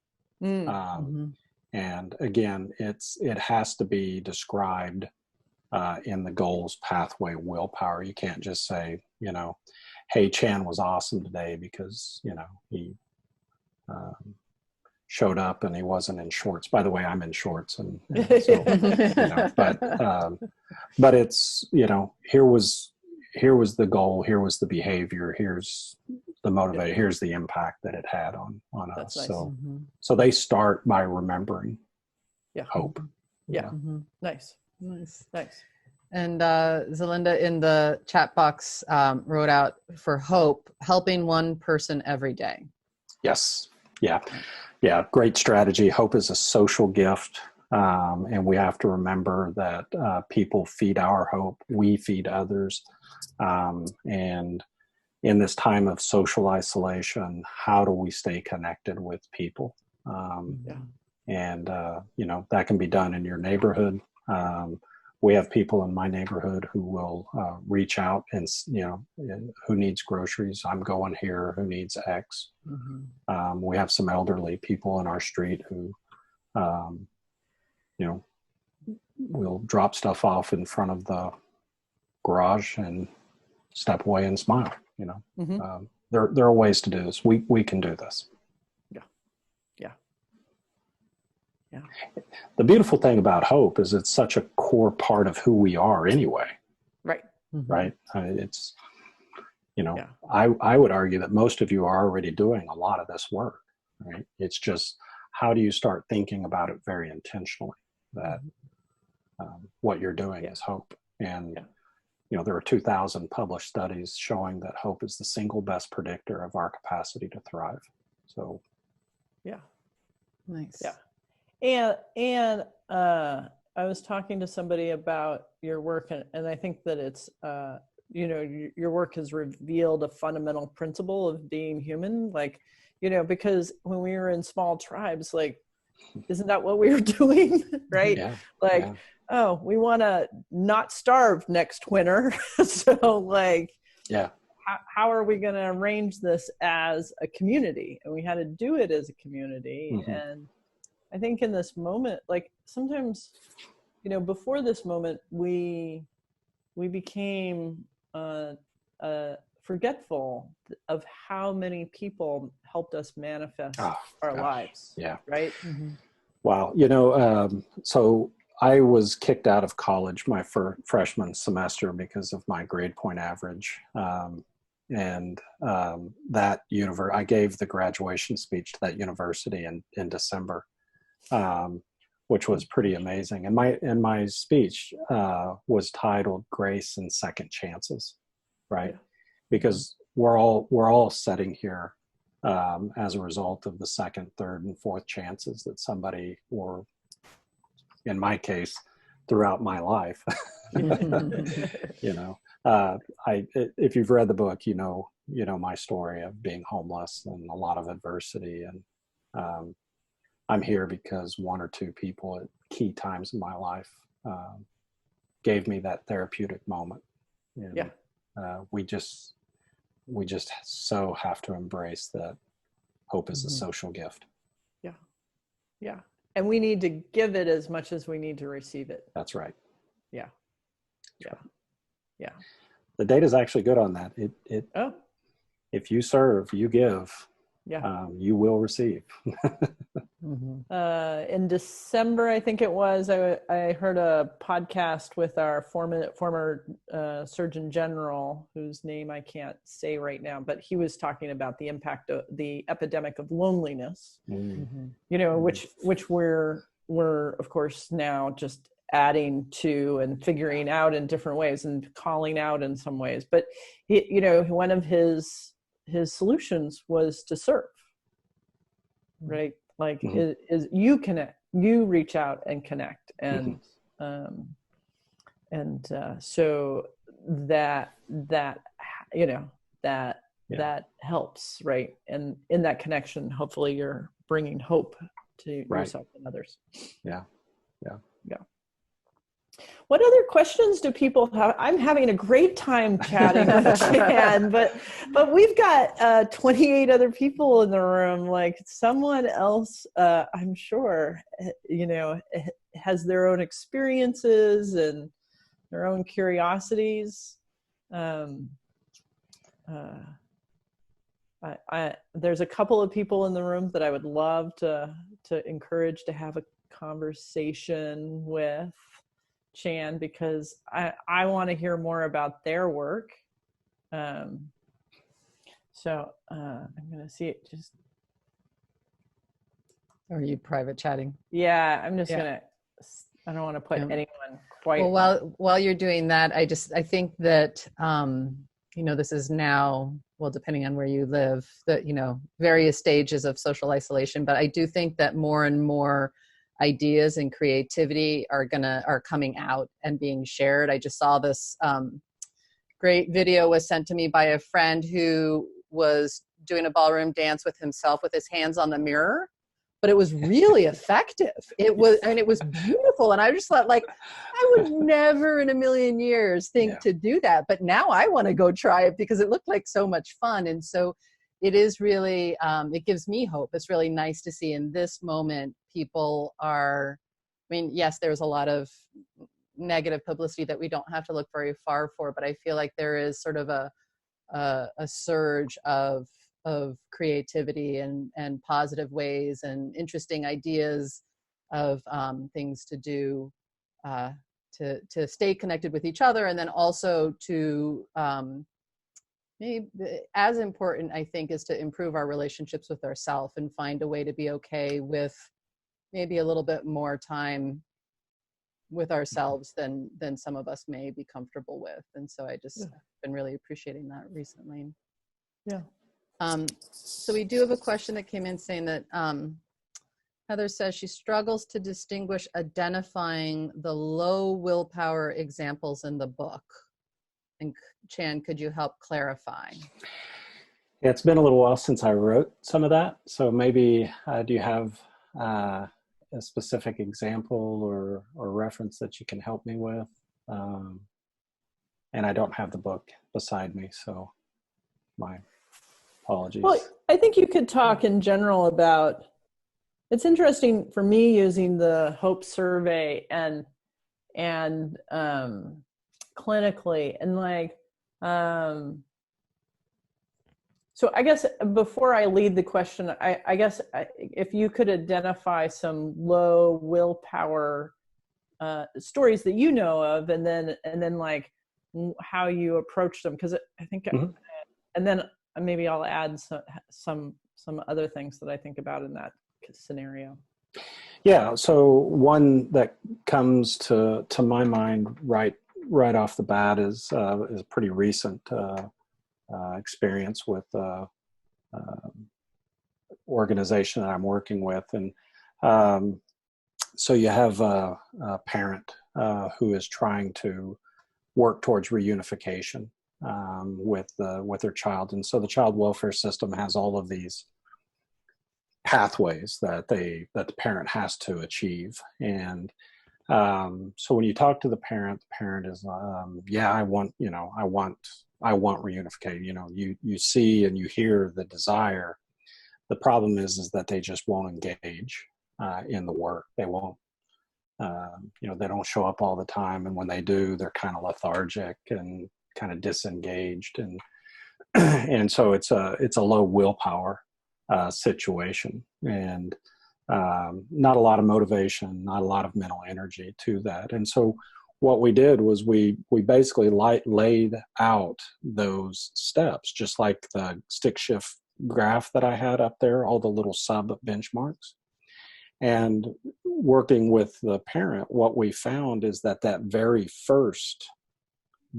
And again, it has to be described in the goals, pathway, willpower. You can't just say, hey, Chan was awesome today because, he showed up and he wasn't in shorts. By the way, I'm in shorts, and so, but it's, here was the goal, here was the behavior, here's the motivator, here's the impact that it had on us. Nice. So, so they start by remembering hope. Yeah. Nice. And Zelinda in the chat box wrote out for hope, helping one person every day. Yes. Yeah. Great strategy. Hope is a social gift. And we have to remember that people feed our hope. We feed others. And in this time of social isolation, how do we stay connected with people? And, that can be done in your neighborhood. We have people in my neighborhood who will reach out and, who needs groceries? I'm going here. Who needs X? We have some elderly people in our street who, will drop stuff off in front of the garage and step away and smile. There are ways to do this. We can do this. Yeah. The beautiful thing about hope is it's such a core part of who we are anyway. Right. Right. It's, Yeah. I would argue that most of you are already doing a lot of this work, right? It's just, how do you start thinking about it very intentionally, that what you're doing is hope. And there are 2,000 published studies showing that hope is the single best predictor of our capacity to thrive. So Nice. And I was talking to somebody about your work, and I think that it's your work has revealed a fundamental principle of being human, like, because when we were in small tribes, like, isn't that what we were doing? Right? Oh, we want to not starve next winter. So like, how are we going to arrange this as a community? And we had to do it as a community. And I think in this moment, like sometimes, before this moment, we became forgetful of how many people helped us manifest our lives. Yeah. Right. Wow. So I was kicked out of college my freshman semester because of my grade point average. I gave the graduation speech to that university in December, which was pretty amazing. And my speech was titled "Grace and Second Chances," right? Because we're all sitting here as a result of the second, third, and fourth chances that somebody, or in my case, throughout my life, if you've read the book, you know my story of being homeless and a lot of adversity. And I'm here because one or two people at key times in my life gave me that therapeutic moment. And, we just so have to embrace that hope is a social gift. Yeah. And we need to give it as much as we need to receive it. That's right. Yeah. The data's actually good on that. If you serve, you give, you will receive. In December, I think it was, I heard a podcast with our former Surgeon General, whose name I can't say right now, but he was talking about the impact of the epidemic of loneliness, which we're of course now just adding to and figuring out in different ways and calling out in some ways. But one of his solutions was to serve, right? Like is you connect, you reach out and connect, and so that helps, right? And in that connection, hopefully you're bringing hope to yourself and others. Yeah. What other questions do people have? I'm having a great time chatting with Chan, but we've got 28 other people in the room. Like someone else, I'm sure, has their own experiences and their own curiosities. There's a couple of people in the room that I would love to encourage to have a conversation with Chan, because I want to hear more about their work. So I'm going to see it just. Are you private chatting? Yeah, I'm just going to, I don't want to put anyone quite. Well, while you're doing that, I think that, this is now, well, depending on where you live, that, various stages of social isolation, but I do think that more and more ideas and creativity are coming out and being shared. I just saw this great video was sent to me by a friend who was doing a ballroom dance with himself with his hands on the mirror, but it was really effective. It was beautiful. And I just thought, like, I would never in a million years think to do that, but now I want to go try it because it looked like so much fun. And so it is really, it gives me hope. It's really nice to see in this moment, people are, yes, there's a lot of negative publicity that we don't have to look very far for, but I feel like there is sort of a surge of creativity and positive ways and interesting ideas of things to do to stay connected with each other, and then also to maybe as important, I think, is to improve our relationships with ourselves and find a way to be okay with maybe a little bit more time with ourselves than some of us may be comfortable with. And so I just been really appreciating that recently. Yeah. So we do have a question that came in saying that Heather says she struggles to distinguish identifying the low willpower examples in the book. And Chan, could you help clarify? Yeah, it's been a little while since I wrote some of that. So maybe do you have a specific example or reference that you can help me with? And I don't have the book beside me, so my apologies. Well, I think you could talk in general about, it's interesting for me using the Hope survey and clinically and like, so I guess before I lead the question, I guess if you could identify some low willpower stories that you know of, and then like how you approach them, because I think, and then maybe I'll add some other things that I think about in that scenario. Yeah, so one that comes to my mind right off the bat is a pretty recent experience with organization that I'm working with, and so you have a parent who is trying to work towards reunification with their child, and so the child welfare system has all of these pathways that the parent has to achieve, and so when you talk to the parent is I want reunification. You know, you see and you hear the desire. The problem is that they just won't engage in the work. They won't, they don't show up all the time, and when they do, they're kind of lethargic and kind of disengaged, and and so it's a low willpower situation, and not a lot of motivation, not a lot of mental energy to that. And so what we did was we basically laid out those steps, just like the stick shift graph that I had up there, all the little sub benchmarks. And working with the parent, what we found is that very first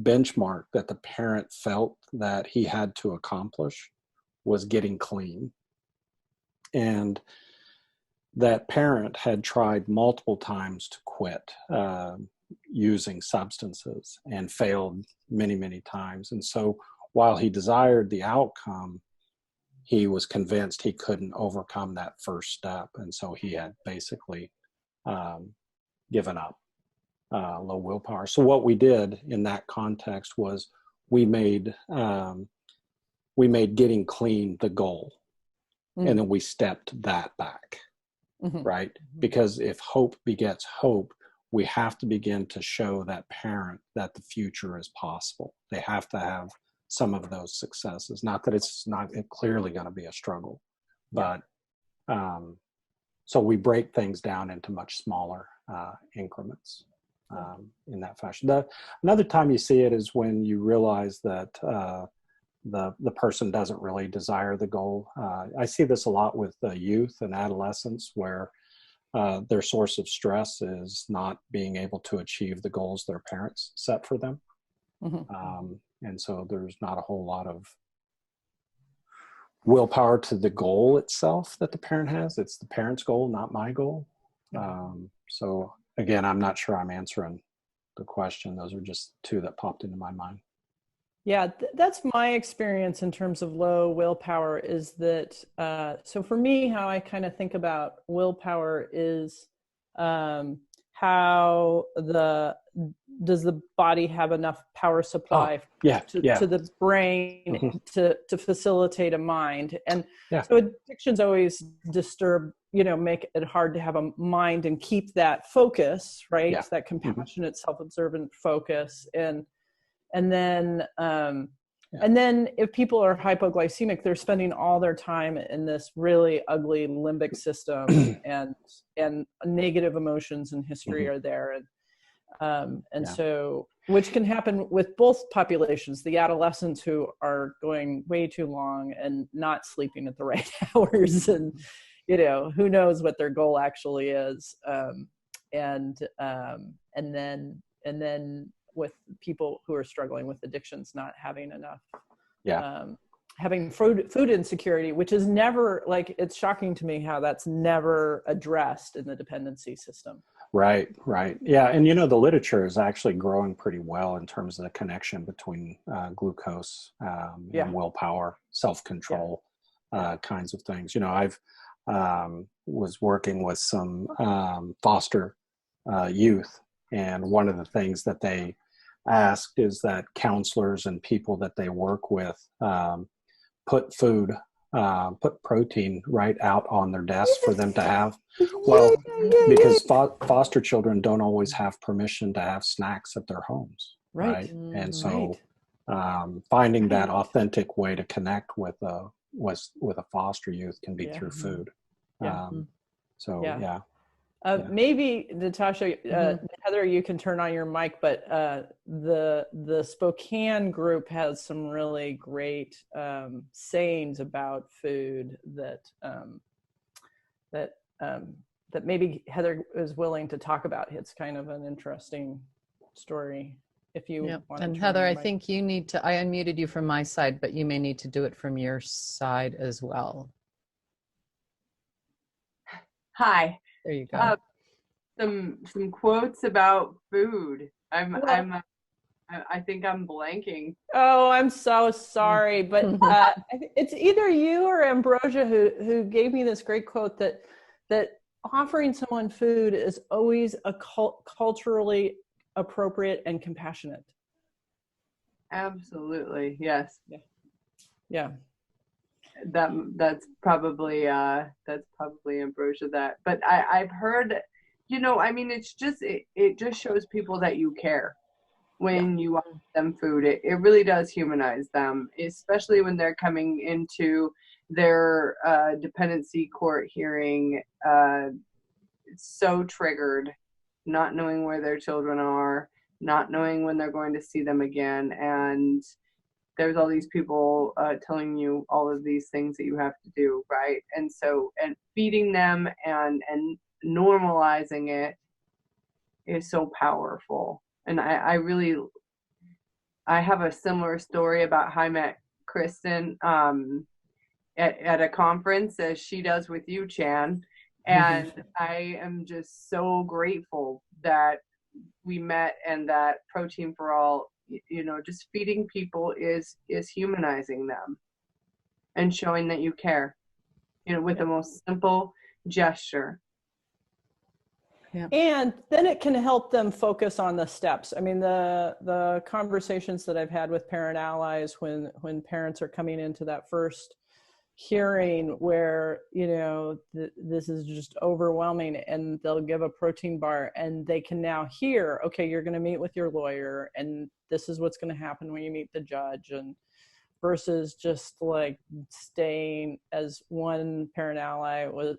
benchmark that the parent felt that he had to accomplish was getting clean. And that parent had tried multiple times to quit using substances and failed many, many times. And so while he desired the outcome, he was convinced he couldn't overcome that first step. And so he had basically given up, low willpower. So what we did in that context was we made getting clean the goal. And then we stepped that back. Right? Because if hope begets hope, we have to begin to show that parent that the future is possible. They have to have some of those successes. Not that it's not clearly going to be a struggle, but so we break things down into much smaller increments in that fashion. Another time you see it is when you realize that the person doesn't really desire the goal. I see this a lot with youth and adolescents, where their source of stress is not being able to achieve the goals their parents set for them. And so there's not a whole lot of willpower to the goal itself that the parent has. It's the parent's goal, not my goal. So again, I'm not sure I'm answering the question. Those are just two that popped into my mind. Yeah, that's my experience in terms of low willpower, is that, so for me, how I kind of think about willpower is how does the body have enough power supply to the brain to facilitate a mind? And so addictions always disturb, make it hard to have a mind and keep that focus, right? That compassionate, self-observant focus. And then if people are hypoglycemic, they're spending all their time in this really ugly limbic system, and negative emotions and history are there. And so, which can happen with both populations, the adolescents who are going way too long and not sleeping at the right hours, and, you know, who knows what their goal actually is. And then with people who are struggling with addictions, not having enough, having food insecurity, which is never, like, it's shocking to me how that's never addressed in the dependency system. Right. Yeah. And, you know, the literature is actually growing pretty well in terms of the connection between glucose and willpower, self-control, kinds of things. You know, I've was working with some foster youth, and one of the things that they asked is that counselors and people that they work with put protein right out on their desk for them to have. Well, because foster children don't always have permission to have snacks at their homes, right? And so finding that authentic way to connect with a foster youth can be through food. Maybe Natasha, Heather, you can turn on your mic, but the Spokane group has some really great sayings about food that maybe Heather is willing to talk about. It's kind of an interesting story. If you want to. And Heather, I think you need to. I unmuted you from my side, but you may need to do it from your side as well. Hi. There you go. Some quotes about food. I think I'm blanking. Oh, I'm so sorry, but it's either you or Ambrosia who gave me this great quote that offering someone food is always a culturally appropriate and compassionate. Absolutely, yes. Yeah. That's probably Ambrosia that. But I've heard, you know, I mean, it just shows people that you care when you offer them food. It really does humanize them, especially when they're coming into their dependency court hearing, so triggered, not knowing where their children are, not knowing when they're going to see them again, and there's all these people telling you all of these things that you have to do, right? And so, and feeding them and normalizing it is so powerful. And I have a similar story about how I met Kristen at a conference, as she does with you, Chan. And I am just so grateful that we met, and that Protein for All, you know, just feeding people is humanizing them and showing that you care, you know, with the most simple gesture. Yeah. And then it can help them focus on the steps. I mean, the conversations that I've had with parent allies when parents are coming into that first hearing where, you know, this is just overwhelming, and they'll give a protein bar, and they can now hear, okay, you're going to meet with your lawyer, and this is what's going to happen when you meet the judge, and versus just like staying, as one parent ally was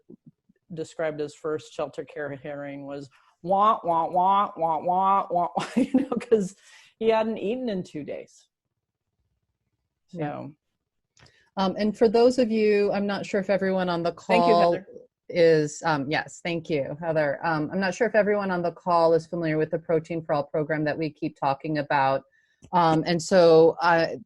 described as first shelter care hearing, was wah, wah, wah, wah, wah, wah, you know, because he hadn't eaten in 2 days. So. Yeah. And for those of you, I'm not sure if everyone on the call Thank you, Heather. is, yes, thank you, Heather. I'm not sure if everyone on the call is familiar with the Protein for All program that we keep talking about. And so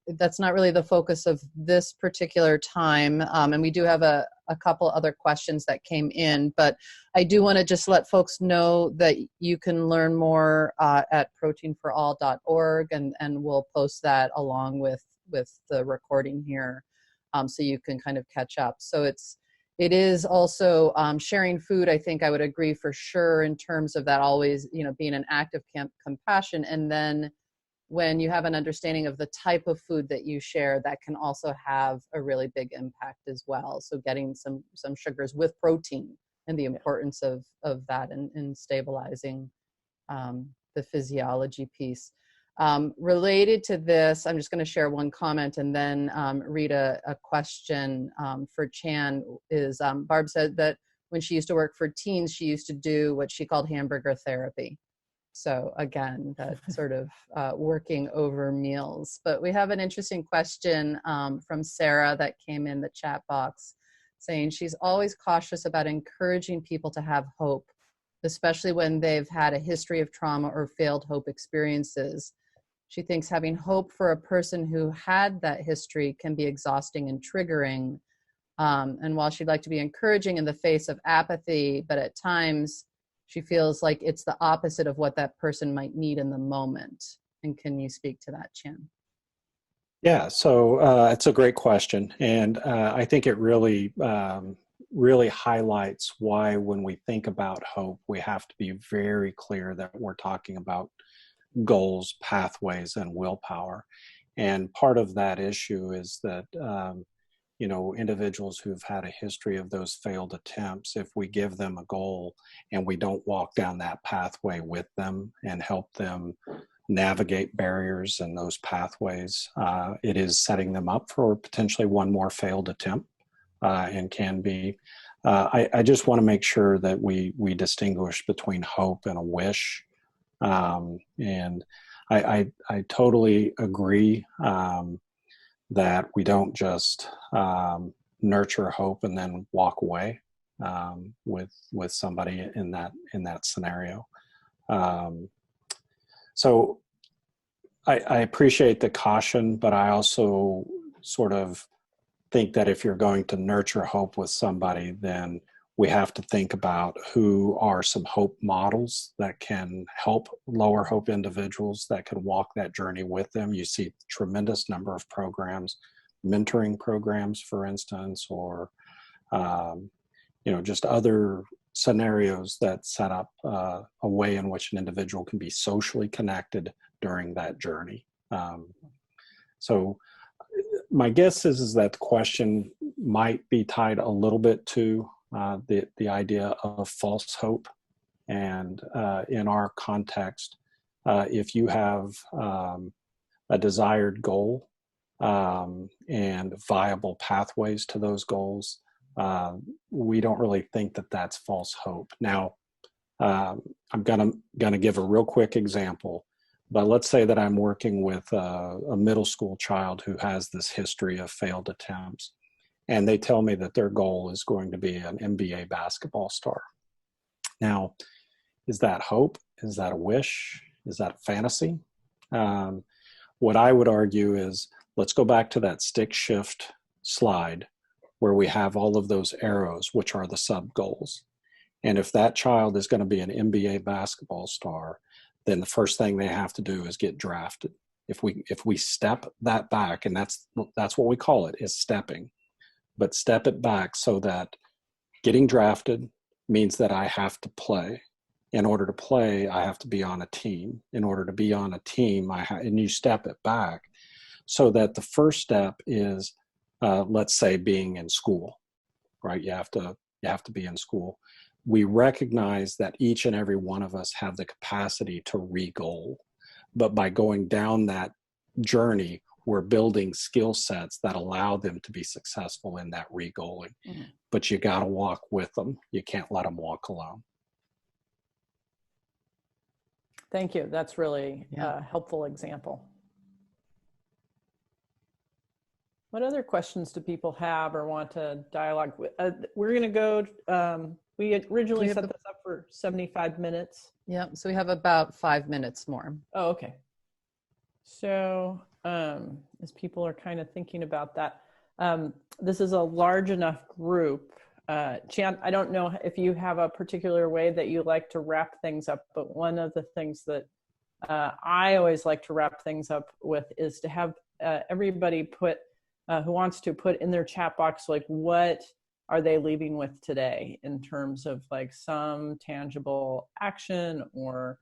that's not really the focus of this particular time. And we do have a couple other questions that came in, but I do want to just let folks know that you can learn more at proteinforall.org, and we'll post that along with the recording here. So you can kind of catch up. So it is also sharing food. I think I would agree for sure in terms of that always, you know, being an act of compassion. And then when you have an understanding of the type of food that you share, that can also have a really big impact as well. So getting some sugars with protein, and the importance of that in stabilizing the physiology piece. Related to this, I'm just going to share one comment and then read a question for Chan. Is Barb said that when she used to work for teens, she used to do what she called hamburger therapy. So again, that sort of working over meals. But we have an interesting question from Sarah that came in the chat box saying she's always cautious about encouraging people to have hope, especially when they've had a history of trauma or failed hope experiences. She thinks having hope for a person who had that history can be exhausting and triggering. And while she'd like to be encouraging in the face of apathy, but at times she feels like it's the opposite of what that person might need in the moment. And can you speak to that, Chan? Yeah, so it's a great question. And I think it really, really highlights why when we think about hope, we have to be very clear that we're talking about goals, pathways, and willpower. And part of that issue is that individuals who've had a history of those failed attempts, if we give them a goal and we don't walk down that pathway with them and help them navigate barriers and those pathways, it is setting them up for potentially one more failed attempt, and can be. I just want to make sure that we distinguish between hope and a wish. And I totally agree that we don't just nurture hope and then walk away with somebody in that scenario. So I appreciate the caution, but I also sort of think that if you're going to nurture hope with somebody, then we have to think about who are some hope models that can help lower hope individuals that can walk that journey with them. You see a tremendous number of programs, mentoring programs, for instance, or just other scenarios that set up a way in which an individual can be socially connected during that journey. So my guess is that the question might be tied a little bit to the idea of false hope. And in our context, if you have a desired goal and viable pathways to those goals, we don't really think that that's false hope. Now, I'm gonna give a real quick example, but let's say that I'm working with a middle school child who has this history of failed attempts, and they tell me that their goal is going to be an NBA basketball star. Now, is that hope? Is that a wish? Is that fantasy? What I would argue is, let's go back to that stick shift slide where we have all of those arrows, which are the sub goals. And if that child is going to be an NBA basketball star, then the first thing they have to do is get drafted. If we step that back, and that's what we call it, is stepping, but step it back so that getting drafted means that I have to play. In order to play, I have to be on a team. In order to be on a team, and you step it back so that the first step is, let's say, being in school, right? You have to be in school. We recognize that each and every one of us have the capacity to re-goal, but by going down that journey, we're building skill sets that allow them to be successful in that re-goaling. Mm-hmm. But you got to walk with them. You can't let them walk alone. Thank you. That's really a helpful example. What other questions do people have or want to dialogue with? We're going to go, we originally set this up for 75 minutes. Yeah, so we have about 5 minutes more. Oh, okay. So as people are kind of thinking about that, this is a large enough group. Chan, I don't know if you have a particular way that you like to wrap things up, but one of the things that I always like to wrap things up with is to have everybody put, who wants to put in their chat box, like, what are they leaving with today in terms of like some tangible action or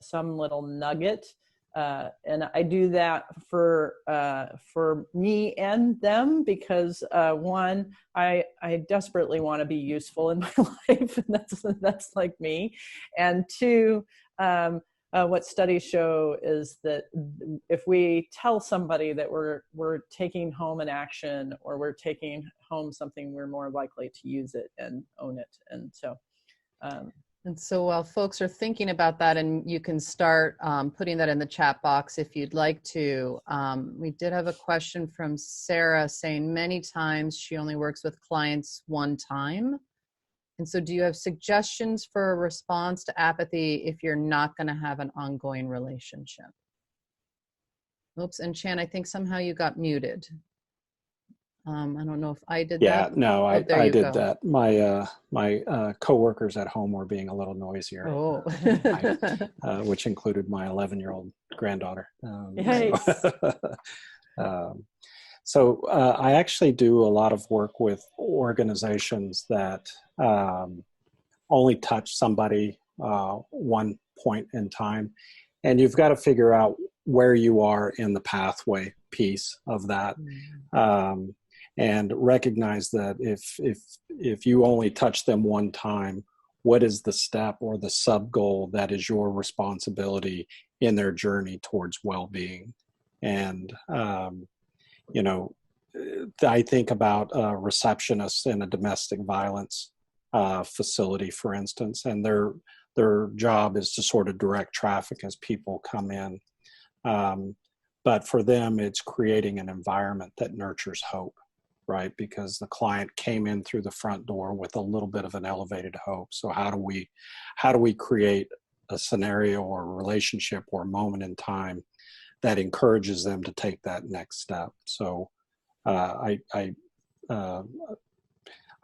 some little nugget. And I do that for me and them because one, I desperately want to be useful in my life, and that's like me. And two, what studies show is that if we tell somebody that we're taking home an action or we're taking home something, we're more likely to use it and own it. And so And so while folks are thinking about that, and you can start putting that in the chat box if you'd like to, we did have a question from Sarah saying many times she only works with clients one time. And so do you have suggestions for a response to apathy if you're not going to have an ongoing relationship? Oops, and Chan, I think somehow you got muted. I don't know if I did that. Yeah, no, Oh, I did that. My coworkers at home were being a little noisier, Oh. which included my 11-year-old granddaughter. Nice. So I actually do a lot of work with organizations that only touch somebody one point in time, and you've got to figure out where you are in the pathway piece of that. And recognize that if you only touch them one time, what is the step or the sub goal that is your responsibility in their journey towards well-being? And you know, I think about receptionists in a domestic violence facility, for instance, and their job is to sort of direct traffic as people come in. But for them, it's creating an environment that nurtures hope, right? Because the client came in through the front door with a little bit of an elevated hope. So how do we create a scenario or a relationship or a moment in time that encourages them to take that next step? So I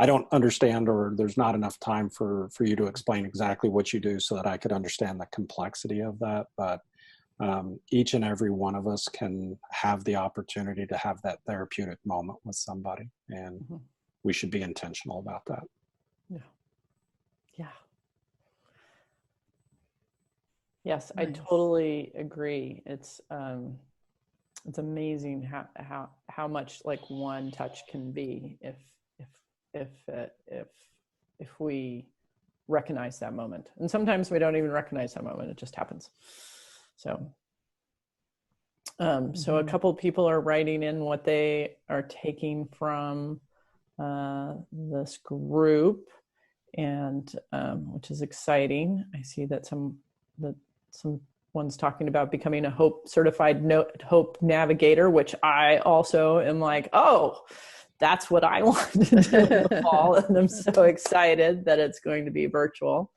don't understand, or there's not enough time for you to explain exactly what you do so that I could understand the complexity of that. But each and every one of us can have the opportunity to have that therapeutic moment with somebody, and we should be intentional about that. Yeah. Yes, nice. I totally agree. It's amazing how much like one touch can be if we recognize that moment. And sometimes we don't even recognize that moment; it just happens. So, so a couple people are writing in what they are taking from this group, and which is exciting. I see that someone's talking about becoming a Hope certified Hope navigator, which I also am like, oh, that's what I want to do in the fall, and I'm so excited that it's going to be virtual.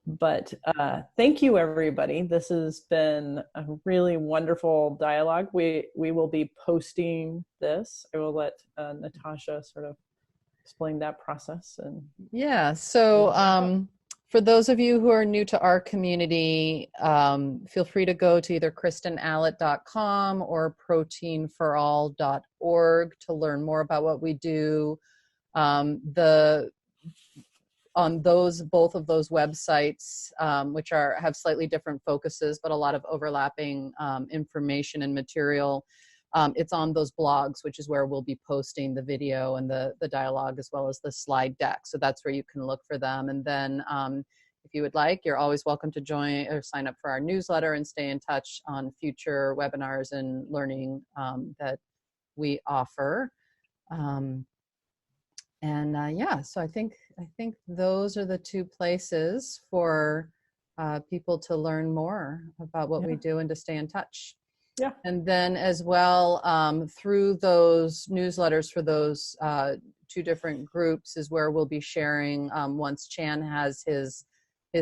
But thank you, everybody. This has been a really wonderful dialogue. We will be posting this. I will let Natasha sort of explain that process. And yeah, so for those of you who are new to our community, feel free to go to either KristenAllott.com or proteinforall.org to learn more about what we do. On both of those websites, which have slightly different focuses, but a lot of overlapping information and material. It's on those blogs, which is where we'll be posting the video and the dialogue as well as the slide deck. So that's where you can look for them. And then if you would like, you're always welcome to join or sign up for our newsletter and stay in touch on future webinars and learning that we offer. Yeah, so I think those are the two places for people to learn more about what we do and to stay in touch. Yeah. And then as well, through those newsletters for those two different groups is where we'll be sharing once Chan has his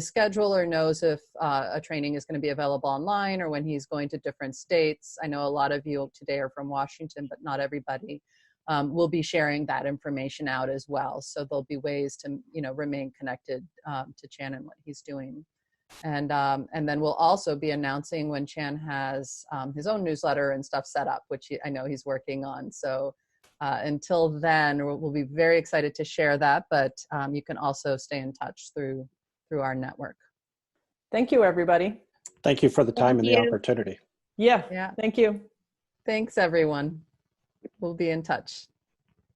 schedule or knows if a training is going to be available online or when he's going to different states. I know a lot of you today are from Washington, but not everybody. We'll be sharing that information out as well. So there'll be ways to, remain connected to Chan and what he's doing. And then we'll also be announcing when Chan has his own newsletter and stuff set up, which I know he's working on. So until then, we'll be very excited to share that, but you can also stay in touch through our network. Thank you, everybody. Thank you for the time and the opportunity. Yeah. Thank you. Thanks, everyone. We'll be in touch.